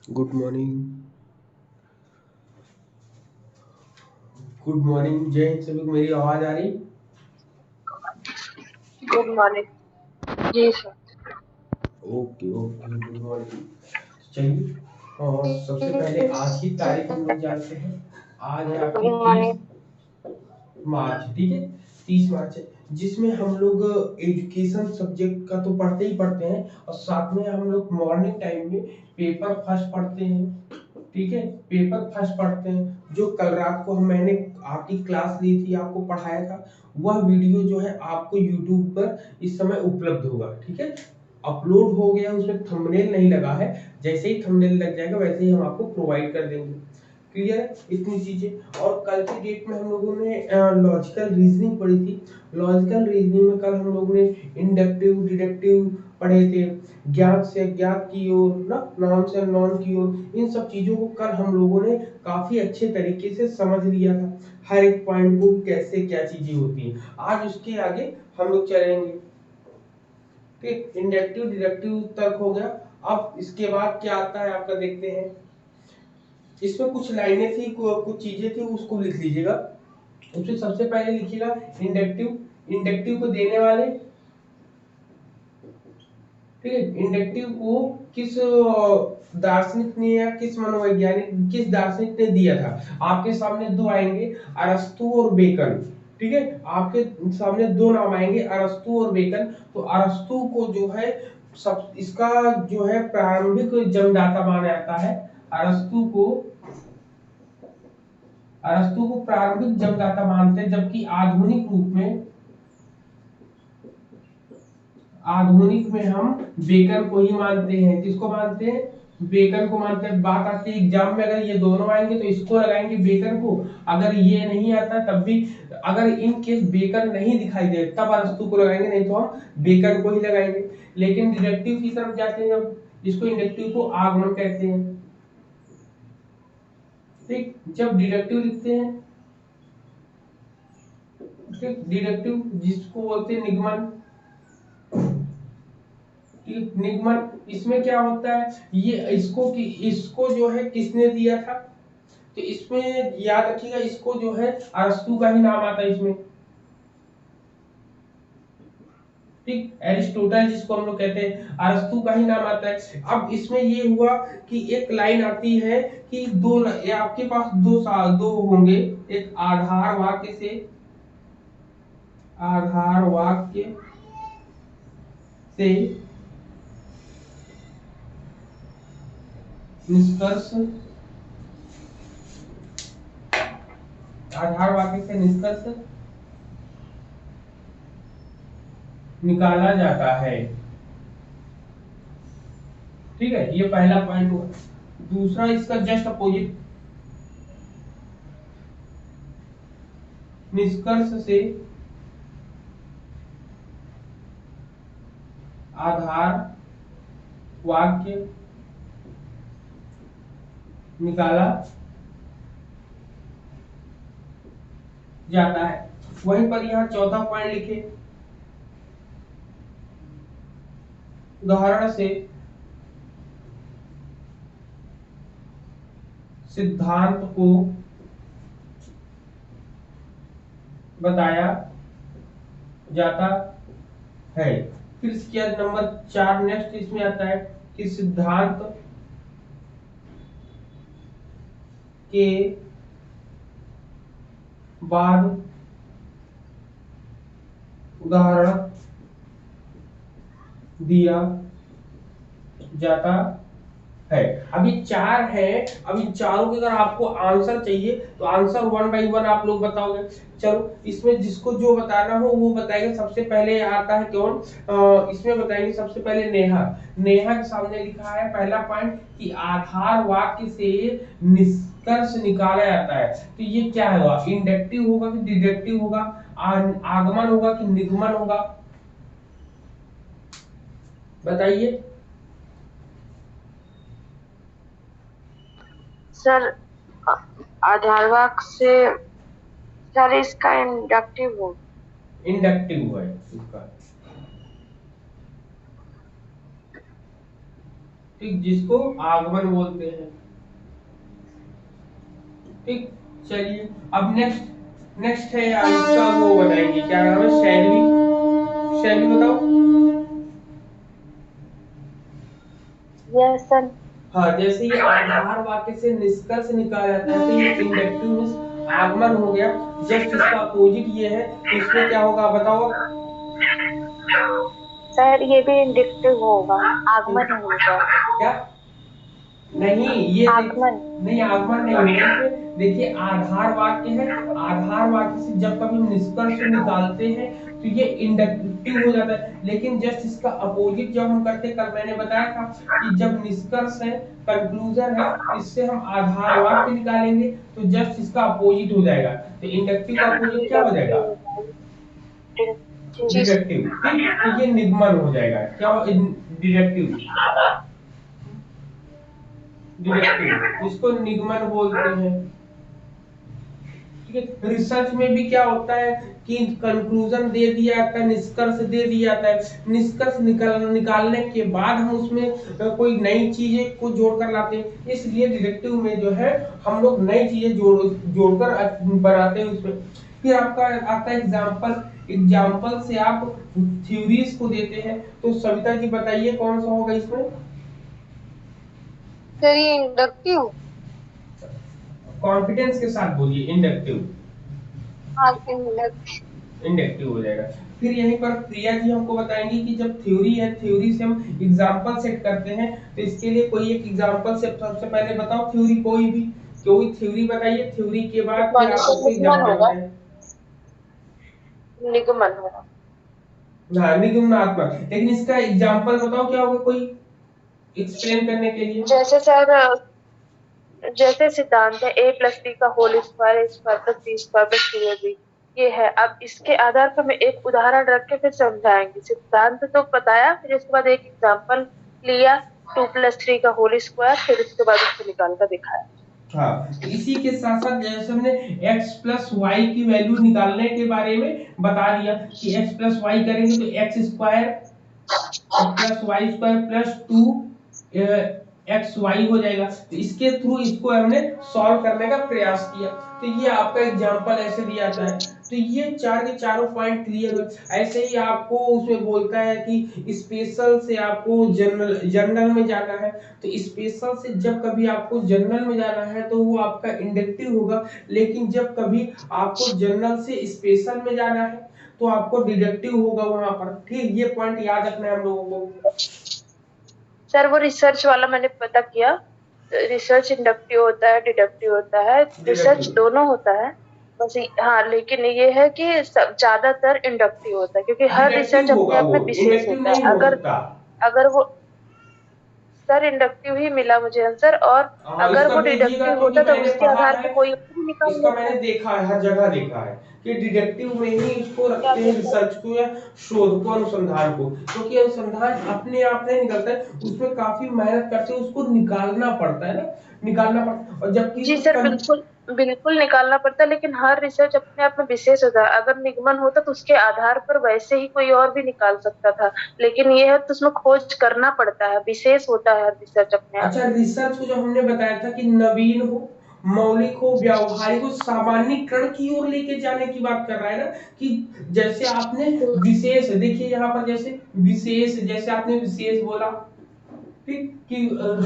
Good morning. Good morning, जय हिंद सभी को। मेरी आवाज आ रही? Good morning. जी sir. Okay okay, good morning. चलिए, और सबसे पहले आज की तारीख हम लोग जानते हैं। आज है गुड आपकी मॉर्निंग। 30 मार्च, ठीक है। 30 मार्च है, जिसमें हम लोग एजुकेशन सब्जेक्ट का तो पढ़ते ही पढ़ते हैं, और साथ में हम लोग मॉर्निंग टाइम में पेपर फर्स्ट पढ़ते हैं। ठीक है, पेपर फर्स्ट पढ़ते हैं। जो कल रात को मैंने आपकी क्लास ली थी, आपको पढ़ाया था, वह वीडियो जो है आपको यूट्यूब पर इस समय उपलब्ध होगा। ठीक है, अपलोड हो गया, उसमें थंबनेल नहीं लगा है। जैसे ही थंबनेल लग जाएगा वैसे ही हम आपको प्रोवाइड कर देंगे। क्लियर है इतनी चीजें। और कल की डेट में हम लोगों ने लॉजिकल रीजनिंग पढ़ी थी। लॉजिकल रीजनिंग में कल हम लोगों ने इंडक्टिव डिडक्टिव पढ़े थे। ज्ञात से अज्ञात की ओर ना, नॉन से नॉन की ओर, इन सब चीजों को कल हम लोगों ने काफी अच्छे तरीके से समझ लिया था। हर एक पॉइंट को कैसे क्या चीजें होती हैं। आज उसके आगे हम लोग चलेंगे। ठीक, इंडक्टिव डिडक्टिव तक हो गया। अब इसके बाद क्या आता है आपका, देखते हैं। इसमें कुछ लाइनें थी, कुछ चीजें थी, उसको लिख लीजिएगा। उसमें सबसे पहले लिखिएगा इंडक्टिव। इंडक्टिव को देने वाले, ठीक है। इंडक्टिव को किस दार्शनिक ने या किस मनोवैज्ञानिक, किस दार्शनिक ने दिया था? आपके सामने दो आएंगे, अरस्तु और बेकन। ठीक है, आपके सामने दो नाम आएंगे, अरस्तु और बेकन। तो अरस्तु को जो है सब इसका जो है प्रारंभिक जन्मदाता माना जाता है। अरस्तु को अरस्तु को प्रारंभिक जन्मदाता मानते हैं, जबकि आधुनिक में हम बेकन को ही मानते हैं। किसको मानते हैं? बेकन को मानते हैं। बात आती है एग्जाम में, अगर ये दोनों आएंगे तो इसको लगाएंगे बेकन को, अगर ये नहीं आता तब भी, अगर इन केस बेकन नहीं दिखाई दे तब अरस्तु को लगाएंगे, नहीं तो हम बेकन को ही लगाएंगे। लेकिन डिडक्टिव की तरफ जाते हैं जब, इसको इंडक्टिव को आगमन कहते हैं। ठीक, जब डिडक्टिव लिखते हैं, ठीक, डिडक्टिव जिसको बोलते हैं निगमन। निगमन, इसमें क्या होता है, ये इसको जो है किसने दिया था? तो इसमें याद रखिएगा, इसको जो है अरस्तु का ही नाम आता है इसमें। ठीक, एरिस्टोटल जिसको हम लोग कहते हैं, अरस्तु का ही नाम आता है। अब इसमें ये हुआ कि एक लाइन आती है कि ये आपके पास दो होंगे। एक आधार वाक्य से निष्कर्ष आधार वाक्य से निष्कर्ष निकाला जाता है। ठीक है, ये पहला पॉइंट हुआ। दूसरा इसका जस्ट अपोजिट, निष्कर्ष से आधार वाक्य निकाला जाता है। वहीं पर यहाँ चौथा पॉइंट लिखे, उदाहरण से सिद्धांत को बताया जाता है। फिर इसके बाद नंबर 4 नेक्स्ट इसमें आता है कि सिद्धांत के बाद उदाहरण दिया जाता है। अब ये चार है। अब इन चारों के अगर आपको आंसर चाहिए तो आंसर वन बाई वन आप लोग बताओगे। चलो, इसमें जिसको जो बताना हो वो बताएगा। सबसे पहले आता है कौन? इसमें बताएंगे सबसे पहले नेहा। नेहा के सामने लिखा है पहला पॉइंट कि आधार वाक्य से निष्कर्ष निकाला जाता है। तो ये क्या होगा, इंडक्टिव होगा कि डिडक्टिव होगा, आगमन होगा कि निगमन होगा? बताइए। सर, आधारवाक से सर इसका इंडक्टिव हो। इंडक्टिव है इसका। ठीक, जिसको आगमन बोलते हैं। ठीक, चलिए अब नेक्स्ट है इसका, वो बताएंगे क्या नाम है, शैलवी। शैलवी बताओ। Yes sir. हाँ, जैसे ये आधार वाक्य से निष्कर्ष निकाला जाता है, तो ये इंडक्टिव मीन्स आगमन हो गया। जस्ट इसका अपोजिट ये है, तो इसमें क्या होगा बताओ। सर ये भी इंडक्टिव होगा, आगमन होगा। क्या? नहीं, ये आगमन। नहीं, आगमन नहीं होगा इसमें। देखिए आधार वाक्य है, आधार वाक्य से जब कभी निष्कर्ष निकालते हैं तो ये इंडक्टिव हो जाता है। लेकिन जस्ट इसका अपोजिट जब हम करते हैं, कल मैंने बताया था कि जब निष्कर्ष है, कंक्लूजन है, इससे हम आधार वाक्य निकालेंगे तो जस्ट इसका अपोजिट हो जाएगा। तो इंडक्टिव का अपोजिट क्या हो जाएगा? डिडक्टिव। ठीक, तो ये निगमन हो जाएगा। क्या? डिडक्टिव, डिडक्टिव इसको निगमन बोलते हैं। ठीक है, रिसर्च में भी क्या होता है कि कंक्लूजन दे दिया जाता है, निष्कर्ष दे दिया जाता है। निष्कर्ष निकालने के बाद हम उसमें कोई नई चीजें को जोड़कर लाते हैं। इसलिए डिडक्टिव में जो है हम लोग नई चीजें जोड़कर बनाते हैं उसमें। फिर आपका आता है एग्जाम्पल। एग्जाम्पल से आप थ्योरीज को देते हैं। तो सविता जी बताइए कौन सा होगा इसमें? सर ये इंडक्टिव। कॉन्फिडेंस के साथ बोलिए, इंडक्टिव। हाँ इंडक्टिव। इंडक्टिव हो जाएगा। फिर यहीं पर प्रिया जी हमको बताएंगी कि जब थ्योरी है, थ्योरी से हम एग्जांपल सेट करते हैं, तो इसके लिए कोई एक एग्जांपल सेट सबसे पहले बताओ। थ्योरी कोई थ्योरी बताइए, थ्योरी के बाद फिर आप उसके निगमन एग्जांपल होगा। बताएं। निगमन होगा। हाँ, निगमनात्मक। लेकिन इसका एग्जांपल बताओ क्या होगा, कोई एक्सप्लेन करने के लिए। जैसे सर, जैसे सिद्धांत है ए प्लस बी का whole square, A square plus B square plus C A B, ये है। अब इसके आधार पर मैं एक उदाहरण रख के फिर समझाएंगे। सिद्धांत तो बताया, फिर इसके बाद एक एग्जांपल लिया, 2 + 3 का होल स्क्वायर, फिर उसके बाद उसको निकाल कर दिखाया। हाँ, तो इसी के साथ साथ जैसे हमने x प्लस वाई की वैल्यू निकालने के बारे में बता दिया कि x प्लस वाई करेंगे तो X square plus Y square plus 2 XY हो जाएगा। तो इसके थ्रू इसको हमने सॉल्व करने का प्रयास किया। तो ये आपका एग्जांपल ऐसे दिया जाता है। तो ये चार के चारों पॉइंट क्लियर हुए। ऐसे ही आपको उसमें बोलता है कि स्पेशल से आपको जनरल में जाना है। तो स्पेशल से जब कभी आपको जनरल में जाना है तो वो आपका इंडक्टिव होगा। लेकिन जब कभी आपको जनरल से स्पेशल में जाना है तो आपको डिडक्टिव होगा वहां पर। ठीक, ये पॉइंट याद रखना है हम लोगों को। सर वो रिसर्च वाला मैंने पता किया, रिसर्च इंडक्टिव होता है, डिडक्टिव होता है, रिसर्च दोनों होता है। बस हाँ, लेकिन ये है कि ज्यादातर इंडक्टिव होता है, क्योंकि हर डिडक्टिव रिसर्च अपने होगा, आप वो में विशेष इंडक्टिव होता नहीं है। हो अगर सकता। अगर वो सर इंडक्टिव ही मिला मुझे आंसर, और हाँ, अगर इसका वो भेजिएगा डिडक्टिव क्योंकि होता तो मैंने उसके पढ़ा आधार है। पर कोई और भी निकाल इसका लेता। मैंने देखा है, हर जगह देखा है कि डिडक्टिव में ही इसको क्या रखते हैं, कहता है? रिसर्च को या शोध को, अनुसंधान को। क्योंकि अनुसंधान अपने आप नहीं निकलता है, उसमें काफी मेहनत करते हैं, उसको निकालना पड़ता है ना, निकालना पड़ता है। और जबकि जी सर, बिल्कुल बिल्कुल निकालना पड़ता है, लेकिन हर रिसर्च अपने आप में विशेष होता है। अगर निगमन होता तो उसके आधार पर वैसे ही कोई और भी निकाल सकता था, लेकिन ये है तो उसमें खोज करना पड़ता है, विशेष होता है हर रिसर्च अपने आप अच्छा, में। रिसर्च को जो हमने बताया था कि नवीन हो, मौलिक हो, व्यावहारिक हो, सामान्यीकरण की ओर लेके जाने की बात कर रहा है ना। कि जैसे आपने विशेष, देखिए यहाँ पर जैसे विशेष, जैसे आपने विशेष बोला, ठीक, कि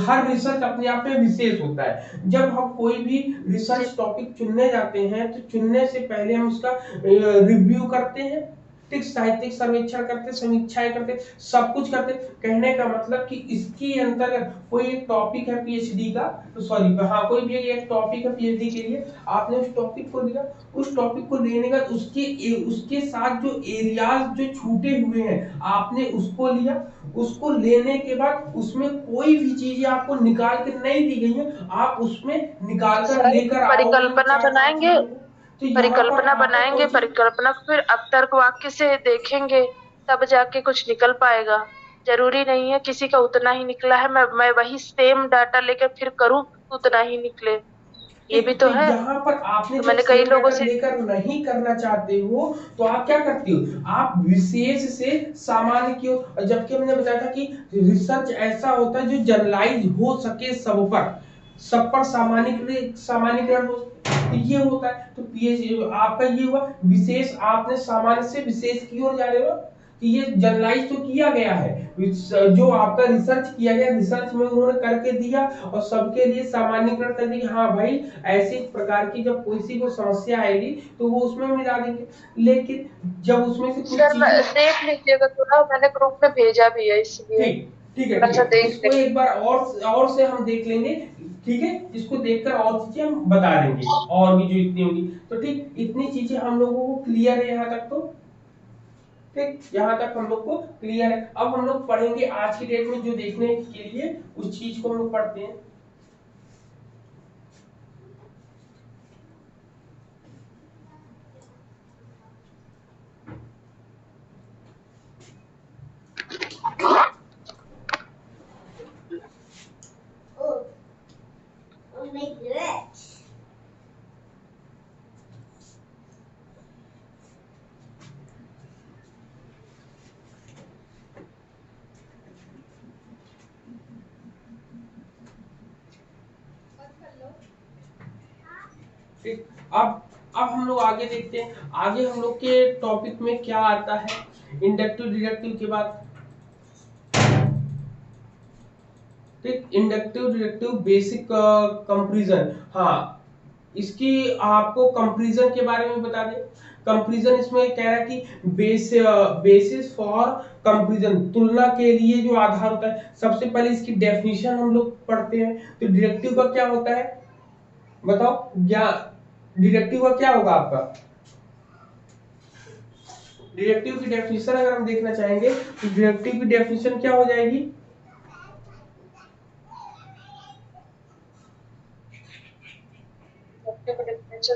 हर रिसर्च अपने आप में विशेष होता है। जब हम कोई भी जी रिसर्च टॉपिक चुनने जाते हैं तो चुनने से पहले हम उसका रिव्यू करते हैं। ठीक, साहित्यिक सर्वेक्षण करते, समीक्षाएं करते, सब कुछ करते। कहने का मतलब कि इसकी अंतर्गत कोई एक टॉपिक है पीएचडी का, तो सॉरी, हाँ, कोई भी एक टॉपिक है पीएचडी के लिए, आपने उस टॉपिक को लिया। उस टॉपिक को लेने का उसके साथ जो एरियाज जो छूटे हुए हैं आपने उसको लिया। उसको लेने के बाद उसमें कोई भी चीजें आपको निकाल के नहीं दी गई है, आप उसमें निकाल कर सर, लेकर आओगे उन परिकल्पना चार पांच बनाएंगे, चीजों को। तो यहाँ पर आपको कोई चीज, परिकल्पना को फिर अब तर्क वाक्य से देखेंगे, तब जाके कुछ निकल पाएगा। जरूरी नहीं है किसी का उतना ही निकला है, मैं वही सेम डाटा लेकर फिर करूँ उतना ही निकले। ये भी तो तो है। यहाँ पर आपने तो जब मैंने कई सेम लोगों मैटर से लेकर नहीं करना चाहते हो तो आप क्या करते हो, आप विशेष से सामान्य की ओर, जबकि हमने बताया था कि रिसर्च ऐसा होता है जो जनरलाइज हो सके सब पर सामान्यकरण हो, तो ये होता है। तो पीएच आपका ये हुआ विशेष, आपने सामान्य से विशेष की ओर जा रहे हो कि ये जनरलाइज तो किया गया है, जो आपका रिसर्च किया गया, रिसर्च में उन्होंने करके दिया और सबके लिए सामान्यकरण कर दिया, हाँ भाई ऐसे प्रकार की जब किसी को समस्या आएगी तो वो उसमें मिला देंगे। लेकिन जब उसमें से कुछ सर चीजें, देख लीजिएगा थोड़ा, मैंने ग्रुप में भेजा भी है इसलिए ठीक ठीक है थोड़ा सा देख इसको लेंगे। एक बार और से हम देख लेंगे, ठीक है, इसको देखकर और चीजें हम बता देंगे और भी जो इतनी होगी। तो ठीक इतनी चीजें हम लोगों को क्लियर है यहाँ तक, तो ठीक यहाँ तक हम लोग को क्लियर है। अब हम लोग पढ़ेंगे आज की डेट में जो देखने के लिए उस चीज को हम लोग पढ़ते हैं। ठीक, अब हम लोग आगे देखते हैं, आगे हम लोग के टॉपिक में क्या आता है इंडक्टिव डिडक्टिव के बाद। ठीक, इंडक्टिव डिडक्टिव बेसिक कंपैरिजन, हाँ इसकी आपको कंपैरिजन के बारे में बता दें। कंपैरिजन इसमें कह रहा है कि बेसिस फॉर कंपैरिजन, तुलना के लिए जो आधार होता है। सबसे पहले इसकी डेफिनेशन हम लोग पढ़ते हैं। तो डिडक्टिव का क्या होता है बताओ, क्या डिडक्टिव का क्या होगा आपका, डिडक्टिव की डेफिनेशन अगर हम देखना चाहेंगे तो डिडक्टिव की डेफिनेशन क्या हो जाएगी,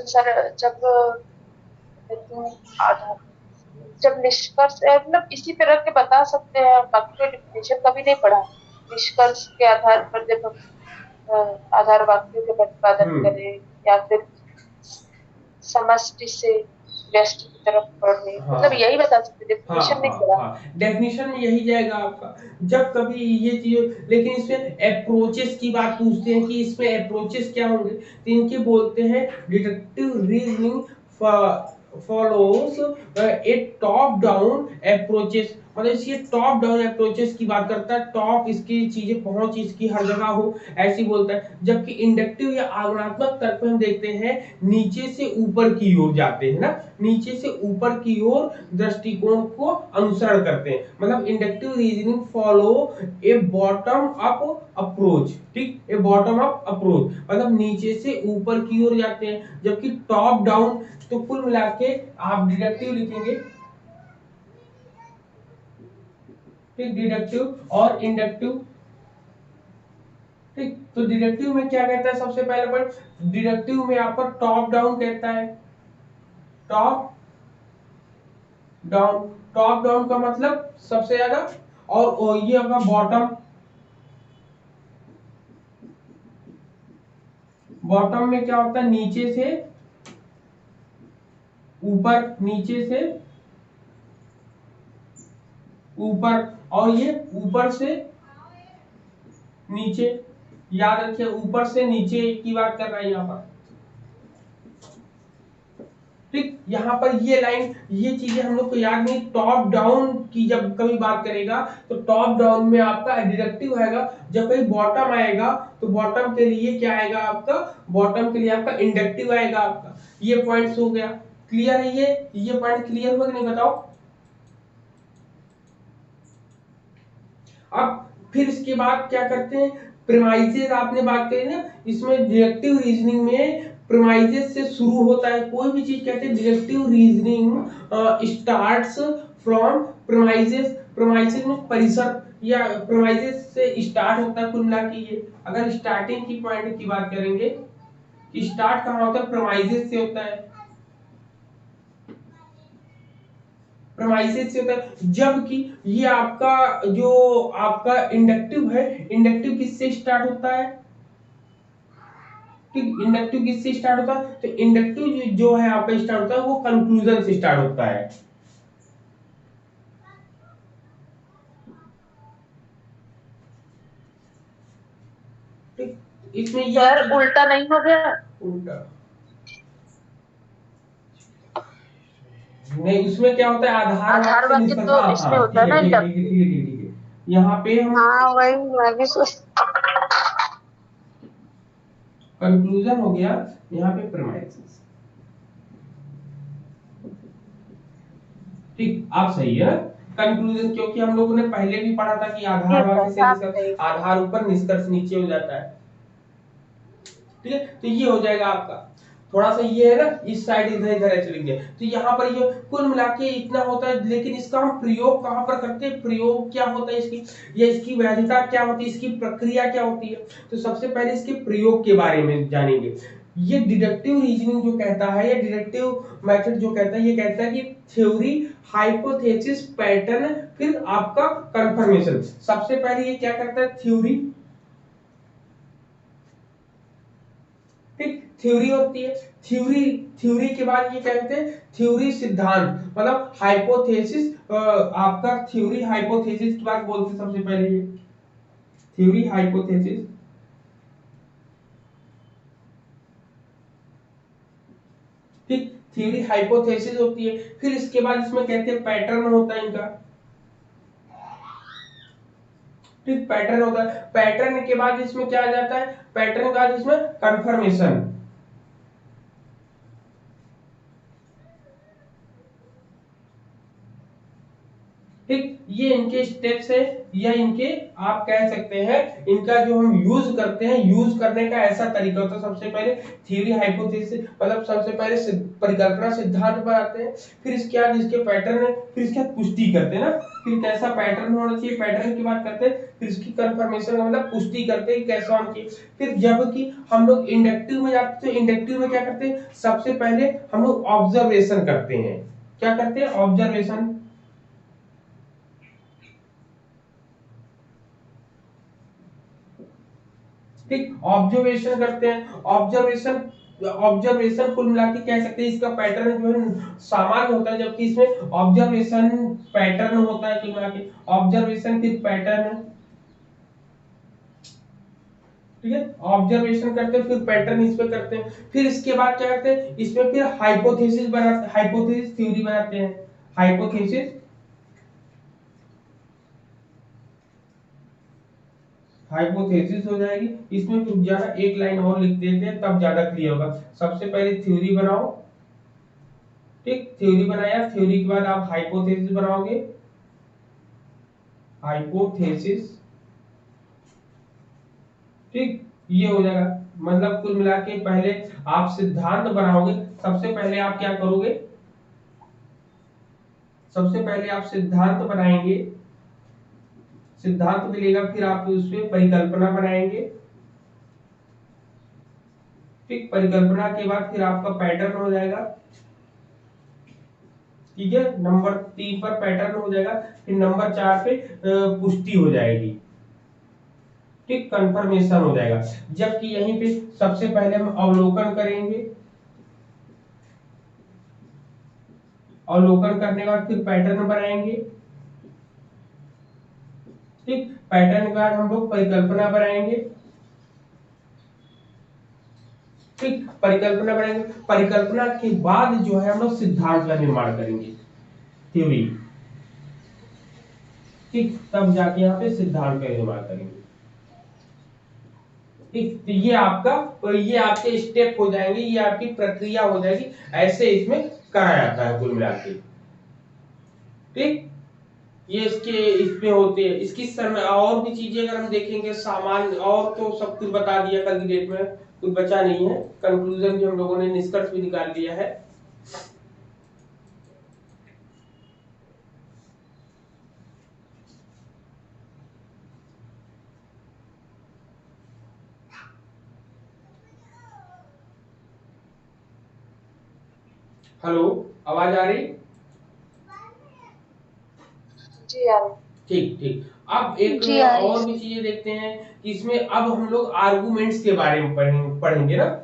सर जब आधार, जब निष्कर्ष मतलब इसी पे रख के बता सकते हैं, बाकी कोई डिफिनेशन कभी नहीं पढ़ा। निष्कर्ष के आधार पर जब हम आधार वाक्यों के प्रतिपादन करें, या फिर समष्टि से व्यष्टि की तरफ बढ़ने, हाँ मतलब यही बता सकते, हाँ डेफिनेशन नहीं हाँ पढ़ा। हाँ, डेफिनेशन में यही जाएगा आपका। जब कभी ये चीज, लेकिन इसमें अप्रोचेस की बात पूछते हैं कि इसमें अप्रोचेस क्या होंगे, तो इनके बोलते हैं डिडक्टिव रीजनिंग फॉलोज ए टॉप डाउन अप्रोचेस, मतलब इसकी टॉप डाउन अप्रोचेस की बात करता है, टॉप इसकी चीजें पहुंच इसकी हर जगह हो ऐसी बोलता है। जबकि इंडक्टिव या आगमनात्मक तर्क में हम देखते हैं नीचे से ऊपर की ओर जाते हैं ना, नीचे से ऊपर की ओर दृष्टिकोण को अनुसरण करते हैं। मतलब इंडक्टिव रीजनिंग फॉलो ए बॉटम अप अप्रोच, ठीक, ए बॉटम अप अप्रोच मतलब नीचे से ऊपर की ओर जाते हैं। जबकि टॉप डाउन, तो कुल मिला के आप डिडक्टिव लिखेंगे, ठीक, डिडक्टिव और इंडक्टिव। ठीक, तो डिडक्टिव में क्या कहता है, सबसे पहले पॉइंट डिडक्टिव में आपका टॉप डाउन कहता है, टॉप डाउन, टॉप डाउन का मतलब सबसे ज्यादा, और ये होगा बॉटम, बॉटम में क्या होता है नीचे से ऊपर, नीचे से ऊपर, और ये ऊपर से नीचे, याद रखिए ऊपर से नीचे की बात कर रहा है यहाँ पर। ठीक, यहाँ पर ये लाइन, ये चीजें हम लोग को याद नहीं। टॉप डाउन की जब कभी बात करेगा तो टॉप डाउन में आपका डिडक्टिव आएगा, जब कहीं बॉटम आएगा तो बॉटम के लिए क्या आएगा आपका, बॉटम के लिए आपका इंडक्टिव आएगा आपका। ये पॉइंट्स हो गया, क्लियर है, ये पॉइंट क्लियर हुआ कि नहीं बताओ। अब फिर इसके बाद क्या करते हैं, प्रीमाइसेस आपने बात करी ना, इसमें डिडक्टिव रीजनिंग में प्रीमाइसेस से शुरू होता है कोई भी चीज, कहते हैं deductive reasoning starts from premises. Premises में परिसर या प्रीमाइसेस से स्टार्ट होता है कुल मिला के। ये अगर स्टार्टिंग की पॉइंट की बात करेंगे कि स्टार्ट कहाँ होता है, प्रीमाइसेस से होता है, प्रीमाइसेस से होता है। जबकि ये आपका जो आपका इंडक्टिव है, इंडक्टिव किससे स्टार्ट होता है, ठीक, इंडक्टिव किससे स्टार्ट होता है? तो इंडक्टिव जो है आपका स्टार्ट होता है वो कंक्लूजन से स्टार्ट होता है। ठीक, इसमें ये सर उल्टा नहीं हो गया? उल्टा नहीं, उसमें क्या होता है, आधार वाक्य आधार से वाक्य निष्कर्ष। तो हाँ इसमें हाँ, होता ठीक है है ना ठीक है ठीक है इंडक्टिव। ठीक है ठीक है। यहाँ पे हम हाँ वही मैं भी सोच। कंक्लूजन हो गया, यहाँ पे प्रेमाइसेस। ठीक, आप सही है। कंक्लूजन, क्योंकि हम लोगों ने पहले भी पढ़ा था कि आधार ठीक है वाक्य से आप निष्कर्ष, सही। आधार ऊपर निष्कर्ष नीचे हो जाता है। ठीक है, तो ये हो जाएगा आपका। थोड़ा सा ये है ना, इस साइड इधर इधर चलेंगे, तो यहाँ पर ये कुल मिला के इतना होता है। लेकिन इसका हम प्रयोग कहाँ पर करते हैं, प्रयोग क्या होता है इसकी, या इसकी वैधता क्या होती है, इसकी प्रक्रिया क्या होती है। तो सबसे पहले इसके प्रयोग के बारे में जानेंगे। ये डिडक्टिव रीजनिंग जो कहता है, या डिडक्टिव मेथड जो कहता है, ये कहता है कि थ्योरी, हाइपोथेसिस, पैटर्न, फिर आपका कंफर्मेशन। सबसे पहले ये क्या करता है, थ्योरी। ठीक, थ्योरी होती है। थ्योरी, थ्योरी के बाद ये क्या कहते हैं, थ्योरी सिद्धांत, मतलब हाइपोथेसिस। आपका थ्योरी हाइपोथेसिस की बात बोलते हैं सबसे पहले, ये थ्योरी हाइपोथेसिस। ठीक, थ्योरी हाइपोथेसिस होती है। फिर इसके बाद इसमें कहते हैं पैटर्न होता है इनका। ठीक, पैटर्न होता है। पैटर्न के बाद इसमें क्या आ जाता है, पैटर्न के बाद इसमें कंफर्मेशन। ठीक, ये इनके स्टेप्स है, या इनके आप कह सकते हैं, इनका जो हम यूज करते हैं, यूज करने का ऐसा तरीका होता है। सबसे पहले थ्योरी हाइपोथेसिस, मतलब सबसे पहले परिकल्पना सिद्धांत बनाते हैं, फिर इसके बाद इसके पैटर्न है, फिर इसके बाद पुष्टि करते हैं ना, फिर कैसा पैटर्न होना चाहिए, पैटर्न की बात करते हैं, फिर इसकी कंफर्मेशन का मतलब पुष्टि करते हैं कैसा होना चाहिए। फिर जबकि हम लोग इंडक्टिव में जाते हैं, तो इंडक्टिव में क्या करते हैं, सबसे पहले हम लोग ऑब्जर्वेशन करते हैं। क्या करते हैं, ऑब्जर्वेशन। ठीक, ऑब्जर्वेशन करते हैं। ऑब्जर्वेशन, ऑब्जर्वेशन कुल मिला के कह सकते हैं इसका पैटर्न जो है सामान्य होता है, जबकि इसमें ऑब्जर्वेशन पैटर्न होता है। कुल मिला के ऑब्जर्वेशन फिर पैटर्न। ठीक है, ऑब्जर्वेशन करते हैं, फिर पैटर्न इस पे करते हैं, फिर इसके बाद क्या करते हैं, इसमें फिर हाइपोथेसिस बनाते, हाइपोथेसिस थ्योरी बनाते हैं। हाइपोथेसिस, हाइपोथेसिस हो जाएगी। इसमें रुक जाना, एक लाइन और लिख देते हैं तब ज्यादा क्लियर होगा। सबसे पहले थ्योरी बनाओ। ठीक, थ्योरी बनाया, थ्योरी के बाद आप हाइपोथेसिस बनाओगे। हाइपोथेसिस, ठीक, ये हो जाएगा। मतलब कुल मिला के पहले आप सिद्धांत बनाओगे। सबसे पहले आप क्या करोगे, सबसे पहले आप सिद्धांत बनाएंगे। सिद्धांत मिलेगा, फिर आप उसमें परिकल्पना बनाएंगे। ठीक, परिकल्पना के बाद फिर आपका पैटर्न हो जाएगा। ठीक है, नंबर 3 पर पैटर्न हो जाएगा, फिर नंबर 4 पे पुष्टि हो जाएगी। ठीक, कंफर्मेशन हो जाएगा। जबकि यहीं पे सबसे पहले हम अवलोकन करेंगे। अवलोकन करने के बाद फिर पैटर्न बनाएंगे। ठीक, पैटर्न के बाद हम लोग परिकल्पना बनाएंगे। ठीक, परिकल्पना बनाएंगे, परिकल्पना के बाद जो है हम लोग सिद्धांत का निर्माण करेंगे, थ्योरी। ठीक, तब जाके यहाँ पे सिद्धांत का निर्माण करेंगे। ठीक, तो ये आपका, तो ये आपके स्टेप हो जाएंगे, ये आपकी प्रक्रिया हो जाएगी। ऐसे इसमें करा जाता है कुल मिला के। ठीक, ये इसके इसमें होते हैं। इसकी समय और भी चीजें अगर हम देखेंगे, सामान्य और तो सब कुछ बता दिया कल की डेट में, कुछ बचा नहीं है। कंक्लूजन भी हम लोगों ने, निष्कर्ष भी निकाल लिया है। हेलो, आवाज आ रही? जी यार। ठीक ठीक, अब एक जी आ रही और है। भी चीजें देखते हैं कि इसमें अब हम लोग आर्गुमेंट्स के बारे में पढ़ेंगे ना।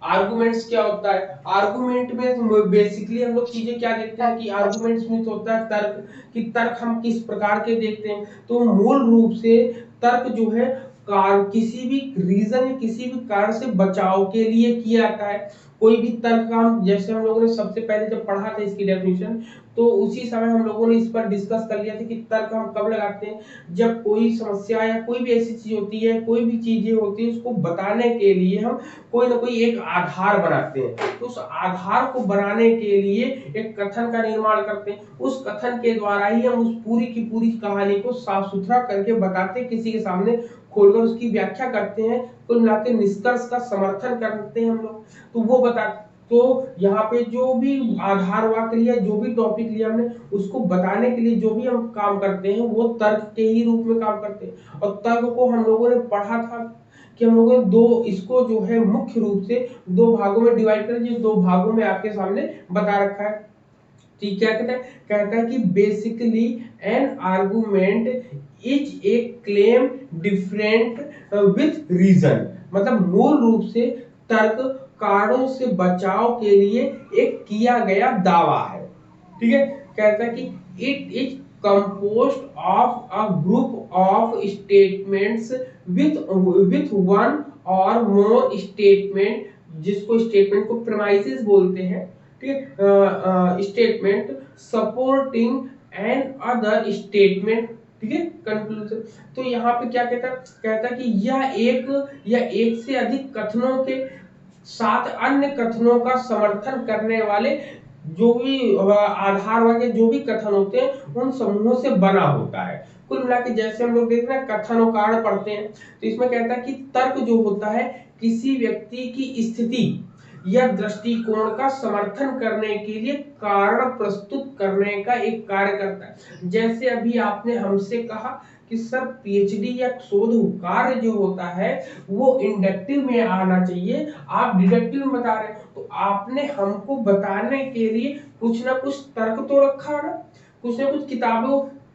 आर्गुमेंट्स क्या होता है? आर्गुमेंट में बेसिकली हम लोग चीजें क्या देखते हैं कि आर्गुमेंट्स में तो होता है तर्क, कि तर्क हम किस प्रकार के देखते हैं। तो मूल रूप से तर्क जो है किसी भी रीजन या किसी भी कारण से बचाव के लिए किया जाता है। कोई भी तर्क का हम, जैसे हम लोगों ने सबसे पहले जब पढ़ा था इसकी डेफिनेशन, तो उसी समय हम लोगों ने इस पर डिस्कस कर लिया था कि तर्क हम कब लगाते हैं, जब कोई समस्या या कोई भी ऐसी चीज होती है, कोई भी चीजें होती है, उसको बताने के लिए हम कोई ना कोई एक आधार बनाते हैं। तो उस आधार को बनाने के लिए एक कथन का निर्माण करते हैं। उस कथन के द्वारा ही हम उस पूरी की पूरी कहानी को साफ सुथरा करके बताते हैं, किसी के सामने खोलकर उसकी व्याख्या करते हैं, कुल मिलाकर निष्कर्ष का समर्थन करते हैं हम लोग। तो वो बता, तो यहाँ पे जो भी आधार वाक्य लिया, जो भी टॉपिक लिया हमने, उसको बताने के लिए जो भी हम काम करते हैं वो तर्क के ही रूप में काम करते हैं। और तर्क को हम लोगों ने पढ़ा था कि हम लोगों ने दो, इसको जो है मुख्य रूप से दो भागों में डिवाइड कर, जो दो भागों में आपके सामने बता रखा है। ठीक, क्या कहता है? कहता है कि basically an argument is a claim different with reason. मतलब मूल रूप से तर्क कारणों से बचाव के लिए एक किया गया दावा है। ठीक है, कहता है कि it is composed of a group of statements with one or more statement, जिसको स्टेटमेंट को प्रेमाइसिस बोलते हैं। ठीक है, statement supporting an other statement. ठीक है, कंक्लूजन। तो यहाँ पे क्या कहता है? कहता है कि यह एक से अधिक कथनों के साथ अन्य कथनों का समर्थन करने वाले जो भी आधार वाक्य, जो भी कथन होते हैं, उन समूहों से बना होता है। कुल मिला के जैसे हम लोग देख रहे हैं कथन और कारण पढ़ते हैं, तो इसमें कहता है कि तर्क जो होता है किसी व्यक्ति की स्थिति या दृष्टिकोण का समर्थन करने के लिए कारण प्रस्तुत करने का एक कार्य करता है। जैसे अभी आपने हमसे कहा कि सर पीएचडी या शोध कार्य जो होता है वो इंडक्टिव में आना चाहिए, आप डिडक्टिव में बता रहे हैं, तो आपने हमको बताने के लिए कुछ ना कुछ तर्क तो रखा ना, कुछ ना कुछ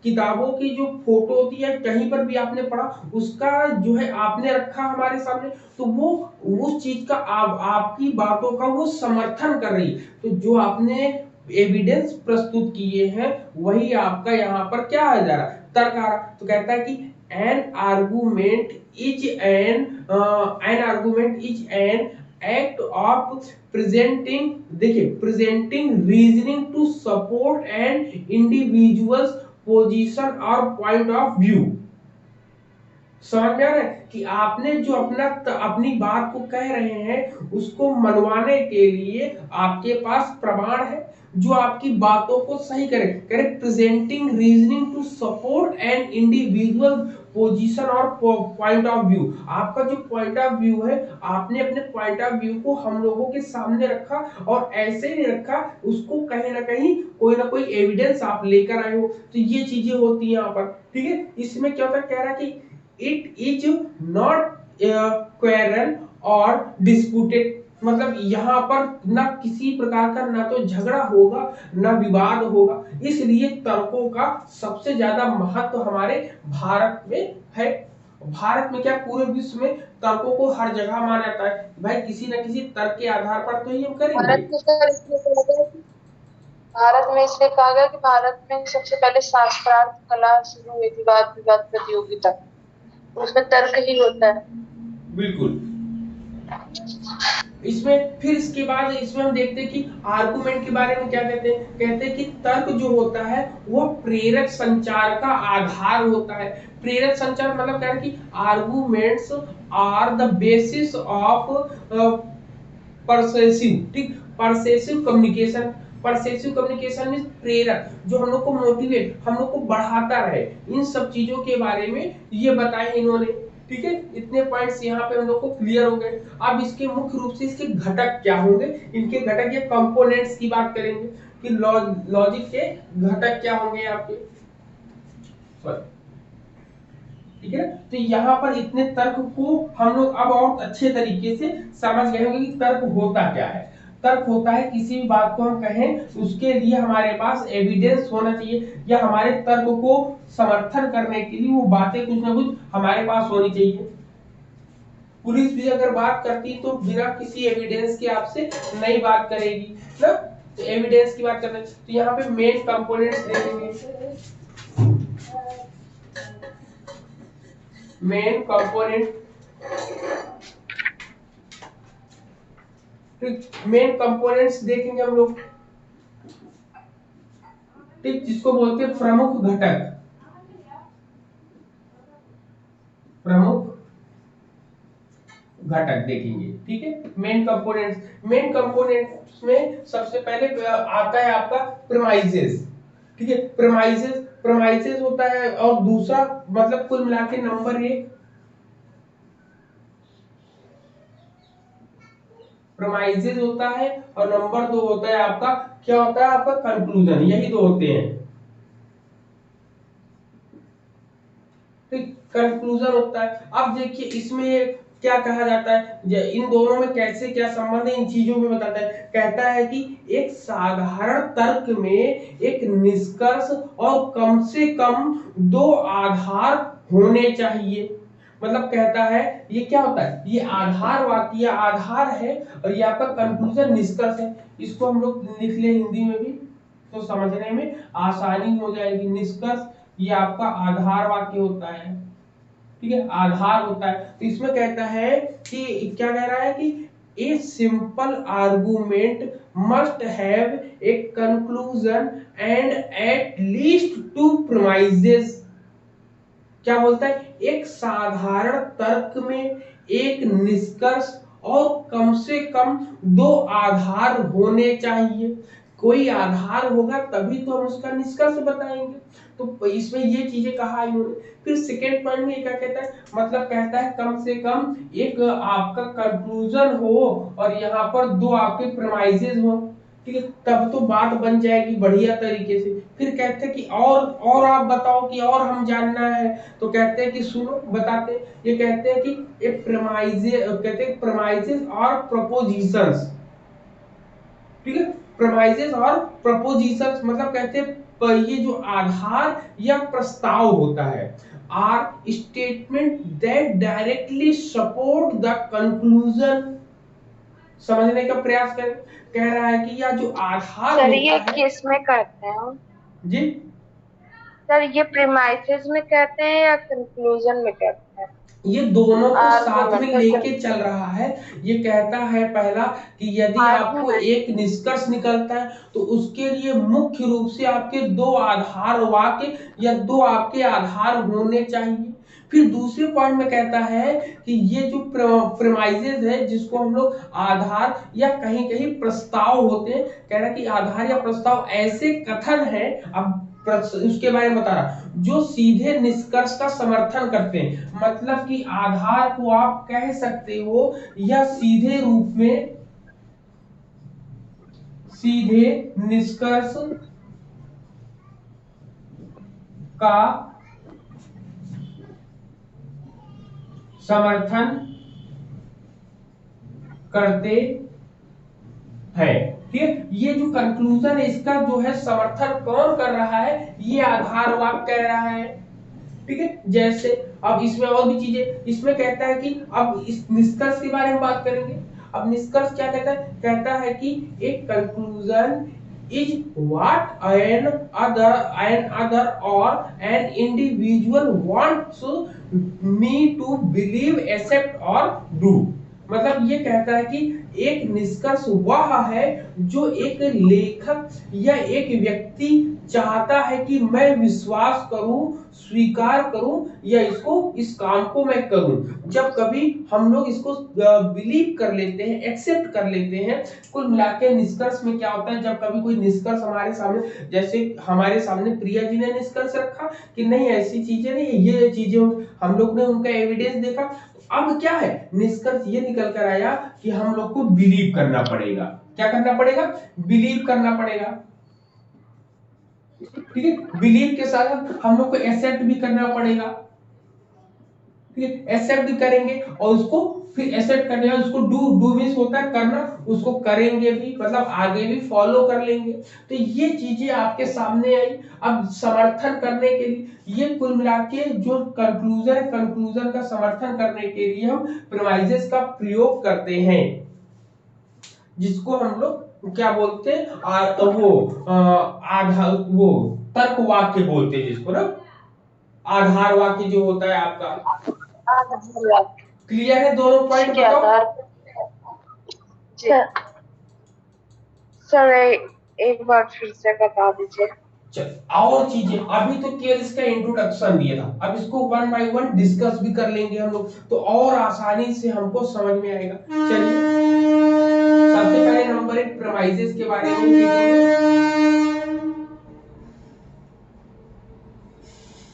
किताबों की जो फोटो होती है, कहीं पर भी आपने पढ़ा, उसका जो है आपने रखा हमारे सामने, तो वो उस चीज का आपकी बातों का वो समर्थन कर रही। तो जो आपने एविडेंस प्रस्तुत किए हैं वही आपका यहाँ पर क्या आ जा रहा, तर्क आ रहा। तो कहता है कि an argument is an act of presenting, देखिए presenting reasoning to support an individuals position और पॉइंट ऑफ व्यू। समझ में आ रहा है कि आपने जो अपनी बात को कह रहे हैं उसको मनवाने के लिए आपके पास प्रमाण है जो आपकी बातों को सही करे। Correct, presenting reasoning to support an individual position और पॉइंट ऑफ व्यू। आपका जो पॉइंट ऑफ व्यू है, आपने अपने पॉइंट ऑफ व्यू को हम लोगों के सामने रखा, और ऐसे ही रखा, उसको कहीं ना कहीं कोई ना कोई एविडेंस आप लेकर आए हो। तो ये चीजें होती है यहाँ पर। ठीक है, इसमें क्या होता है, कह रहा है कि इट इज नॉट क्वेरल और डिस्प्यूटेड। मतलब यहाँ पर ना किसी प्रकार का ना तो झगड़ा होगा ना विवाद होगा, इसलिए तर्कों का सबसे ज्यादा महत्व हमारे भारत में है। भारत में क्या, पूरे विश्व में तर्कों को हर जगह माना जाता है। भाई किसी न किसी तर्क के आधार पर तो ही हम करेंगे। भारत में इसलिए कहा गया कि भारत में सबसे पहले शास्त्रार्थ कला शुरू हुई थी, वाद विवाद प्रतियोगिता, उसमें तर्क ही होता है। बिल्कुल। इसमें फिर इसके बाद इसमें हम देखते हैं कि आर्गुमेंट के बारे में क्या कहते हैं। कहते हैं कि तर्क जो होता है वो प्रेरक संचार का आधार होता है। प्रेरक संचार मतलब क्या है कि arguments are the basis of persuasive, ठीक, परसेसिव कम्युनिकेशन। परसेसिव कम्युनिकेशन में प्रेरक, जो हम लोग को मोटिवेट, हम लोग को बढ़ाता रहे, इन सब चीजों के बारे में ये बताया इन्होंने। ठीक है, इतने पॉइंट्स यहाँ पे हम लोग को क्लियर हो गए। अब इसके मुख्य रूप से इसके घटक क्या होंगे, इनके घटक या कंपोनेंट्स की बात करेंगे कि लॉजिक के घटक क्या होंगे आपके। ठीक है, तो यहाँ पर इतने तर्क को हम लोग अब और अच्छे तरीके से समझ गए होंगे कि तर्क होता क्या है। तर्क होता है, किसी भी बात को हम कहें उसके लिए हमारे पास एविडेंस होना चाहिए, या हमारे तर्क को समर्थन करने के लिए वो बातें कुछ ना कुछ हमारे पास होनी चाहिए। पुलिस भी अगर बात करती तो बिना किसी एविडेंस के आपसे नहीं बात करेगी ना, तो एविडेंस की बात करते हैं। तो यहाँ पे मेन कंपोनेंट्स देखेंगे, मेन कंपोनेंट, मेन कंपोनेंट्स देखेंगे हम लोग, ठीक, जिसको बोलते हैं प्रमुख घटक, प्रमुख घटक देखेंगे, ठीक है। मेन कंपोनेंट्स, मेन कंपोनेंट्स में सबसे पहले आता है आपका प्रीमाइसेस, ठीक है। प्रीमाइसेस, प्रीमाइसेस होता है, और दूसरा मतलब कुल मिला के नंबर 1 प्रीमाइसेस होता है, और नंबर 2 होता है आपका, क्या होता है आपका, कंक्लूजन। यही दो होते हैं, ठीक, कंक्लूजन होता है। अब देखिए इसमें क्या कहा जाता है, इन दोनों में कैसे क्या संबंध है, इन चीजों में बताता है। कहता है कि एक साधारण तर्क में एक निष्कर्ष और कम से कम 2 आधार होने चाहिए। मतलब कहता है ये क्या होता है, ये आधार वाक्य आधार है, और ये आपका कंक्लूजन निष्कर्ष है। इसको हम लोग लिख ले हिंदी में भी तो समझने में आसानी हो जाएगी। निष्कर्ष ये आपका आधार वाक्य होता है, ठीक है, आधार होता है। तो इसमें कहता है कि क्या कह रहा है कि a simple argument must have a conclusion and at least 2 premises. क्या बोलता है, एक साधारण तर्क में एक निष्कर्ष और कम से कम 2 आधार होने चाहिए। कोई आधार होगा तभी तो हम उसका निष्कर्ष बताएंगे। तो इसमें ये चीजें कहा इन्होंने। फिर सेकेंड पॉइंट में क्या कहता है, मतलब कहता है कम से कम एक आपका कंक्लूजन हो और यहाँ पर 2 आपके प्रीमाइसेस हो, ठीक है, तब तो बात बन जाएगी बढ़िया तरीके से। फिर कहते हैं कि और आप बताओ कि और हम जानना है, तो कहते हैं कि सुनो बताते हैं। ये कहते हैं कि एक प्रीमाइसेस, कहते हैं प्रीमाइसेस और प्रपोजिशंस, ठीक है, प्रीमाइसेस और प्रपोजिशंस मतलब कहते हैं ये जो आधार या प्रस्ताव होता है, or statement that directly support the conclusion. समझने का प्रयास कर, कह रहा है कि यह जो आधार सर होता ये है, किस में करते हैं हम? जी सर ये प्रीमाइसेस में कहते हैं या कंक्लूजन में कहते हैं? ये दोनों को साथ में आर्गुमेंट, लेके चल रहा है। ये कहता है पहला कि यदि आपको आर्गुमेंट। एक निष्कर्ष निकलता है तो उसके लिए मुख्य रूप से आपके 2 आधार वाक्य या 2 आपके आधार होने चाहिए। फिर दूसरे पॉइंट में कहता है कि ये जो प्रीमाइसेस है, जिसको हम लोग आधार या कहीं कहीं प्रस्ताव होते हैं, कह रहा है कि आधार या प्रस्ताव ऐसे कथन है, अब उसके बारे में बता रहा, जो सीधे निष्कर्ष का समर्थन करते हैं। मतलब कि आधार को आप कह सकते हो या सीधे रूप में सीधे निष्कर्ष का समर्थन करते हैं, ठीक है। ये जो कंक्लूजन है इसका जो है समर्थन कौन कर रहा है, ये आधार वाक्य कह रहा है, ठीक है। जैसे अब इसमें और भी चीजें, इसमें कहता है कि अब इस निष्कर्ष के बारे में बात करेंगे। अब निष्कर्ष क्या कहता है, कहता है कि एक conclusion is what another और an individual wants me to believe, accept और डू। मतलब ये कहता है कि एक निष्कर्ष वह है जो एक लेखक या एक व्यक्ति चाहता है कि मैं विश्वास करूं, स्वीकार करूं, या इसको इस काम को मैं करूं। जब कभी हम लोग इसको बिलीव कर लेते हैं, एक्सेप्ट कर लेते हैं, कुल मिलाकर निष्कर्ष में क्या होता है, जब कभी कोई निष्कर्ष हमारे सामने, जैसे हमारे सामने प्रिया जी ने निष्कर्ष रखा कि नहीं ऐसी चीजें नहीं, ये चीजें हम लोग ने उनका एविडेंस देखा, अब क्या है निष्कर्ष ये निकल कर आया कि हम लोग को बिलीव करना पड़ेगा। क्या करना पड़ेगा, बिलीव करना पड़ेगा, ठीक है। बिलीव के साथ हम लोग को एक्सेप्ट भी करना पड़ेगा, ठीक है, एक्सेप्ट करेंगे और उसको फिर एक्सेप्ट करने का उसको डू मीन्स होता है करना, उसको करेंगे भी मतलब आगे भी फॉलो कर लेंगे। तो ये चीजें आपके सामने आई। अब समर्थन करने के लिए ये कुल मिला के जो कंक्लूजन है, कंक्लूजन का समर्थन करने के लिए हम प्रीमाइसेस का प्रयोग करते हैं, जिसको हम लोग क्या बोलते हैं आधार वो तर्क वाक्य बोलते हैं, जिसको ना आधार वाक्य जो होता है आपका। क्लियर है दोनों पॉइंट? बताओ सर एक बार फिर से बता दीजिए। और चीजें अभी तो केवल इसका इंट्रोडक्शन दिया था, अब इसको वन बाय वन डिस्कस भी कर लेंगे हम लोग, तो और आसानी से हमको समझ में आएगा। चलिए सबसे पहले नंबर 1 प्रीमाइसेस के बारे में देखेंगे।